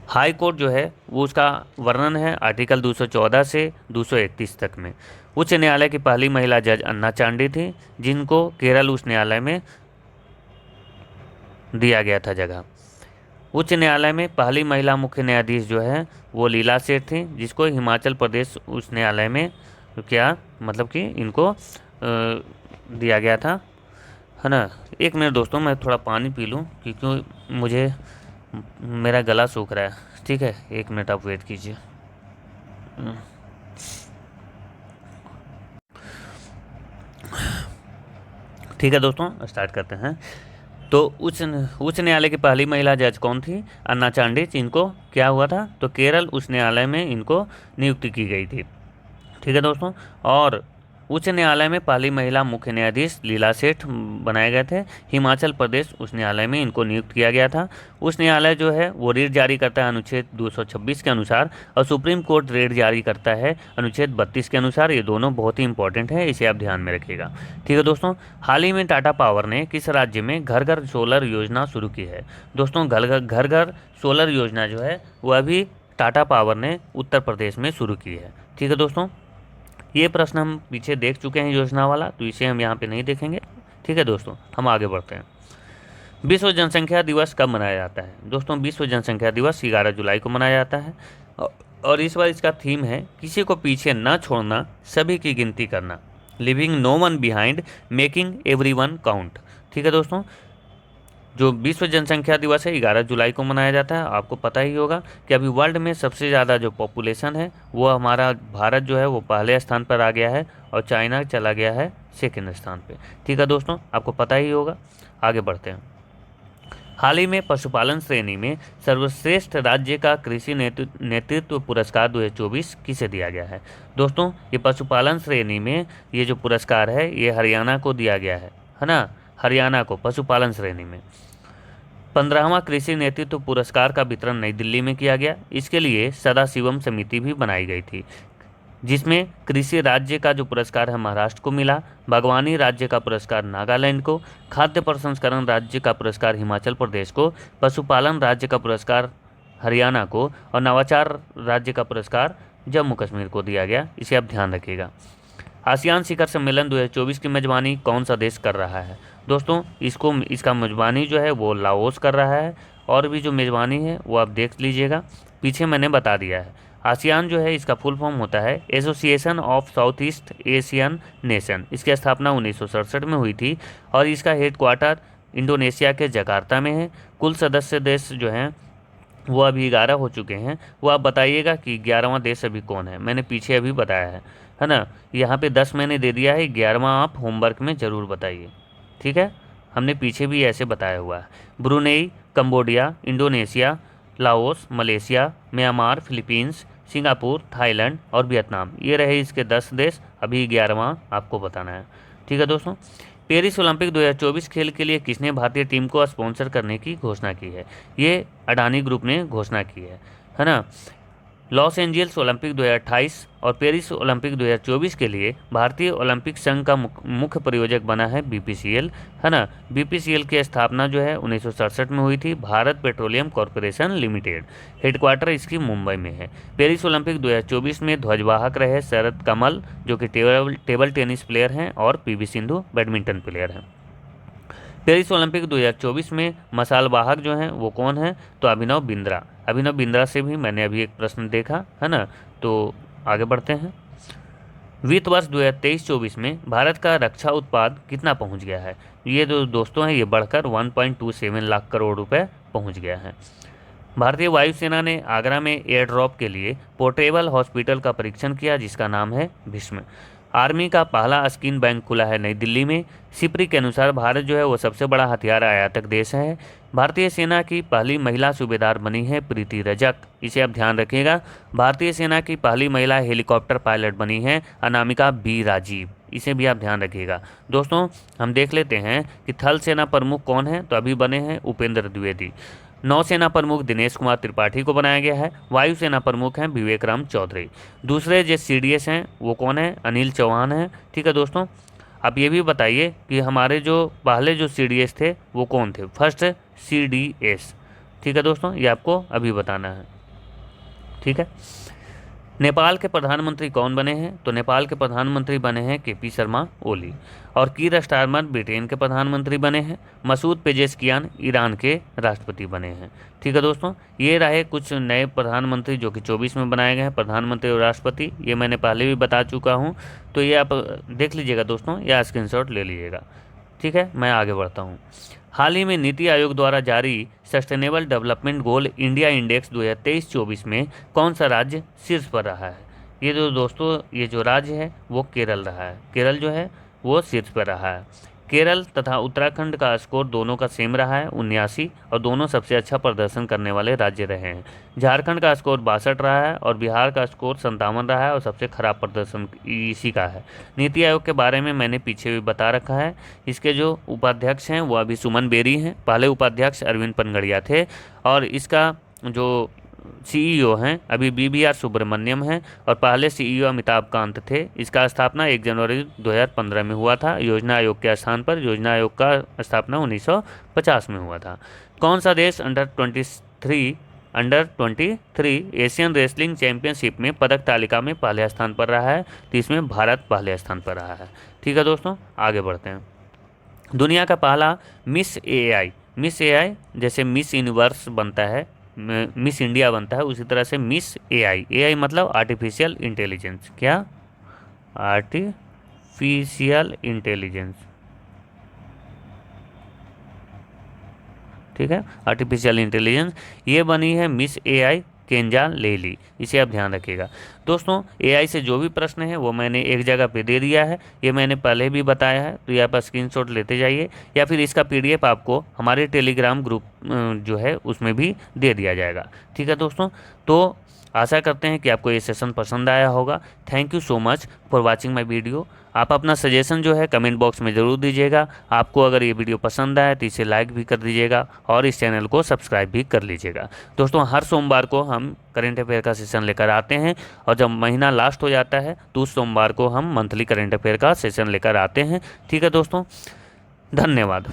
A: हाई कोर्ट जो है वो उसका वर्णन है आर्टिकल 214 से 231 तक में। उच्च न्यायालय की पहली महिला जज अन्ना चांडी थी जिनको केरल उच्च न्यायालय में दिया गया था जगह। उच्च न्यायालय में पहली महिला मुख्य न्यायाधीश जो है वो लीला सेठ थी जिसको हिमाचल प्रदेश उच्च न्यायालय में क्या मतलब कि इनको दिया गया था, है ना। एक मिनट दोस्तों, मैं थोड़ा पानी पी लूँ क्योंकि मुझे मेरा गला सूख रहा है। ठीक है, 1 मिनट आप वेट कीजिए। ठीक है दोस्तों, स्टार्ट करते हैं। तो उच्च न्यायालय की पहली महिला जज कौन थी? अन्ना चांडी। इनको क्या हुआ था? तो केरल उच्च न्यायालय में इनको नियुक्ति की गई थी। ठीक है दोस्तों। और उच्च न्यायालय में पहली महिला मुख्य न्यायाधीश लीला सेठ बनाए गए थे। हिमाचल प्रदेश उच्च न्यायालय में इनको नियुक्त किया गया था। उच्च न्यायालय जो है वो रेट जारी करता है अनुच्छेद 226 के अनुसार, और सुप्रीम कोर्ट रेट जारी करता है अनुच्छेद 32 के अनुसार। ये दोनों बहुत ही इंपॉर्टेंट है, इसे आप ध्यान में रखिएगा। ठीक है दोस्तों। हाल ही में टाटा पावर ने किस राज्य में घर घर सोलर योजना शुरू की है? दोस्तों घर घर सोलर योजना जो है वो अभी टाटा पावर ने उत्तर प्रदेश में शुरू की है। ठीक है दोस्तों। ये प्रश्न हम पीछे देख चुके हैं योजना वाला, तो इसे हम यहाँ पे नहीं देखेंगे। ठीक है दोस्तों, हम आगे बढ़ते हैं। विश्व जनसंख्या दिवस कब मनाया जाता है? दोस्तों विश्व जनसंख्या दिवस 11 जुलाई को मनाया जाता है, और इस बार इसका थीम है किसी को पीछे न छोड़ना, सभी की गिनती करना, living no one behind, making everyone count. ठीक है दोस्तों। जो विश्व जनसंख्या दिवस है 11 जुलाई को मनाया जाता है। आपको पता ही होगा कि अभी वर्ल्ड में सबसे ज़्यादा जो पॉपुलेशन है वो हमारा भारत जो है वो पहले स्थान पर आ गया है, और चाइना चला गया है सेकंड स्थान पे। ठीक है दोस्तों, आपको पता ही होगा। आगे बढ़ते हैं। हाल ही में पशुपालन श्रेणी में सर्वश्रेष्ठ राज्य का कृषि नेतृत्व पुरस्कार 2024 किसे दिया गया है? दोस्तों ये पशुपालन श्रेणी में ये जो पुरस्कार है ये हरियाणा को दिया गया है ना। हरियाणा को पशुपालन श्रेणी में 15वां कृषि नेतृत्व पुरस्कार का वितरण नई दिल्ली में किया गया। इसके लिए सदाशिवम समिति भी बनाई गई थी, जिसमें कृषि राज्य का जो पुरस्कार है महाराष्ट्र को मिला, बागवानी राज्य का पुरस्कार नागालैंड को, खाद्य प्रसंस्करण राज्य का पुरस्कार हिमाचल प्रदेश को, पशुपालन राज्य का पुरस्कार हरियाणा को, और नवाचार राज्य का पुरस्कार जम्मू कश्मीर को दिया गया। इसे आप ध्यान रखिएगा। आसियान शिखर सम्मेलन 2024 की मेजबानी कौन सा देश कर रहा है? दोस्तों इसका मेजबानी जो है वो लाओस कर रहा है, और भी जो मेजबानी है वो आप देख लीजिएगा, पीछे मैंने बता दिया है। आसियान जो है इसका फुल फॉर्म होता है association of south east Asian nation. इसकी स्थापना 1967 में हुई थी, और इसका हेडक्वार्टर इंडोनेशिया के जकार्ता में है। कुल सदस्य देश जो हैं वो अभी 11 हो चुके हैं। वो आप बताइएगा कि 11वां देश अभी कौन है। मैंने पीछे अभी बताया है ना। यहाँ पे 10 मैंने दे दिया है, 11वां आप होमवर्क में ज़रूर बताइए। ठीक है, हमने पीछे भी ऐसे बताया हुआ है। Brunei, Cambodia, Indonesia, Laos, Malaysia, Myanmar, Philippines, Singapore, Thailand और वियतनाम, ये रहे इसके 10 देश। अभी 11वां आपको बताना है। ठीक है दोस्तों। पेरिस ओलंपिक 2024 खेल के लिए किसने भारतीय टीम को स्पॉन्सर करने की घोषणा की है? ये अडानी ग्रुप ने घोषणा की है ना। लॉस एंजल्स ओलंपिक 2028 और पेरिस ओलंपिक 2024 के लिए भारतीय ओलंपिक संघ का मुख्य प्रायोजक बना है बीपीसीएल, है ना। बीपीसीएल की स्थापना जो है 1967 में हुई थी, Bharat petroleum corporation limited. Headquarter इसकी मुंबई में है। पेरिस ओलंपिक 2024 में ध्वजवाहक रहे शरद कमल, जो कि टेबल टेनिस प्लेयर हैं, और पीवी सिंधु बैडमिंटन प्लेयर हैं। पेरिस ओलंपिक 2024 में मसालवाहक जो हैं वो कौन है? तो अभिनव बिंद्रा। अभिनव बिंद्रा से भी मैंने अभी एक प्रश्न देखा, है ना। तो आगे बढ़ते हैं। वित्त वर्ष 2023-24 में भारत का रक्षा उत्पाद कितना पहुंच गया है? ये जो दोस्तों हैं ये बढ़कर 1.27 लाख करोड़ रुपए पहुंच गया है। भारतीय वायुसेना ने आगरा में एयर ड्रॉप के लिए पोर्टेबल हॉस्पिटल का परीक्षण किया, जिसका नाम है भीष्म। आर्मी का पहला स्किन बैंक खुला है नई दिल्ली में। सिप्री के अनुसार भारत जो है वो सबसे बड़ा हथियार आयातक देश है। भारतीय सेना की पहली महिला सूबेदार बनी है प्रीति रजक। इसे आप ध्यान रखिएगा। भारतीय सेना की पहली महिला हेलीकॉप्टर पायलट बनी है अनामिका बी राजीव। इसे भी आप ध्यान रखिएगा। दोस्तों हम देख लेते हैं कि थल सेना प्रमुख कौन है, तो अभी बने हैं उपेंद्र द्विवेदी। नौसेना प्रमुख दिनेश कुमार त्रिपाठी को बनाया गया है। वायुसेना प्रमुख हैं विवेक राम चौधरी। दूसरे जो सीडीएस हैं वो कौन है? अनिल चौहान हैं। ठीक है दोस्तों। आप ये भी बताइए कि हमारे जो पहले जो सीडीएस थे वो कौन थे? First CDS. ठीक है दोस्तों, ये आपको अभी बताना है। ठीक है। नेपाल के प्रधानमंत्री कौन बने हैं? तो नेपाल के प्रधानमंत्री बने हैं केपी शर्मा ओली। और कीर स्टारमर ब्रिटेन के प्रधानमंत्री बने हैं। मसूद पेजेशकियान ईरान के राष्ट्रपति बने हैं। ठीक है दोस्तों, ये रहे कुछ नए प्रधानमंत्री जो कि 24 में बनाए गए हैं, प्रधानमंत्री और राष्ट्रपति। ये मैंने पहले भी बता चुका हूँ, तो ये आप देख लीजिएगा दोस्तों, या स्क्रीनशॉट ले लीजिएगा। ठीक है, मैं आगे बढ़ता हूँ। हाल ही में नीति आयोग द्वारा जारी sustainable development goal India index 2023-24 में कौन सा राज्य शीर्ष पर रहा है? ये जो दोस्तों ये जो राज्य है वो केरल रहा है। केरल जो है वो शीर्ष पर रहा है। केरल तथा उत्तराखंड का स्कोर दोनों का सेम रहा है 79, और दोनों सबसे अच्छा प्रदर्शन करने वाले राज्य रहे हैं। झारखंड का स्कोर 62 रहा है और बिहार का स्कोर 57 रहा है और सबसे खराब प्रदर्शन इसी का है। नीति आयोग के बारे में मैंने पीछे भी बता रखा है। इसके जो उपाध्यक्ष हैं वो अभी सुमन बेरी हैं, पहले उपाध्यक्ष अरविंद पनगड़िया थे, और इसका जो सीईओ हैं अभी BVR सुब्रमण्यम हैं, और पहले सीईओ अमिताभ कांत थे। इसका स्थापना 1 जनवरी 2015 में हुआ था योजना आयोग के स्थान पर। योजना आयोग का स्थापना 1950 में हुआ था। कौन सा देश अंडर 23 एशियन रेसलिंग चैंपियनशिप में पदक तालिका में पहले स्थान पर रहा है? तो इसमें भारत पहले स्थान पर रहा है। ठीक है दोस्तों, आगे बढ़ते हैं। दुनिया का पहला मिस AI जैसे मिस यूनिवर्स बनता है, मिस इंडिया बनता है, उसी तरह से मिस AI मतलब आर्टिफिशियल इंटेलिजेंस। क्या? Artificial intelligence. ठीक है, आर्टिफिशियल इंटेलिजेंस ये बनी है मिस AI केंजा लेली। इसे आप ध्यान रखिएगा दोस्तों। AI से जो भी प्रश्न है वो मैंने एक जगह पे दे दिया है, ये मैंने पहले भी बताया है, तो यहाँ पर स्क्रीनशॉट लेते जाइए, या फिर इसका PDF आपको हमारे टेलीग्राम ग्रुप जो है उसमें भी दे दिया जाएगा। ठीक है दोस्तों, तो आशा करते हैं कि आपको ये सेशन पसंद आया होगा। Thank you so much for watching my video. आप अपना सजेशन जो है कमेंट बॉक्स में ज़रूर दीजिएगा। आपको अगर ये वीडियो पसंद आए तो इसे लाइक भी कर दीजिएगा और इस चैनल को सब्सक्राइब भी कर लीजिएगा। दोस्तों, हर सोमवार को हम करेंट अफेयर का सेशन लेकर आते हैं, और जब महीना लास्ट हो जाता है तो उस सोमवार को हम मंथली करेंट अफेयर का सेशन लेकर आते हैं। ठीक है दोस्तों, धन्यवाद।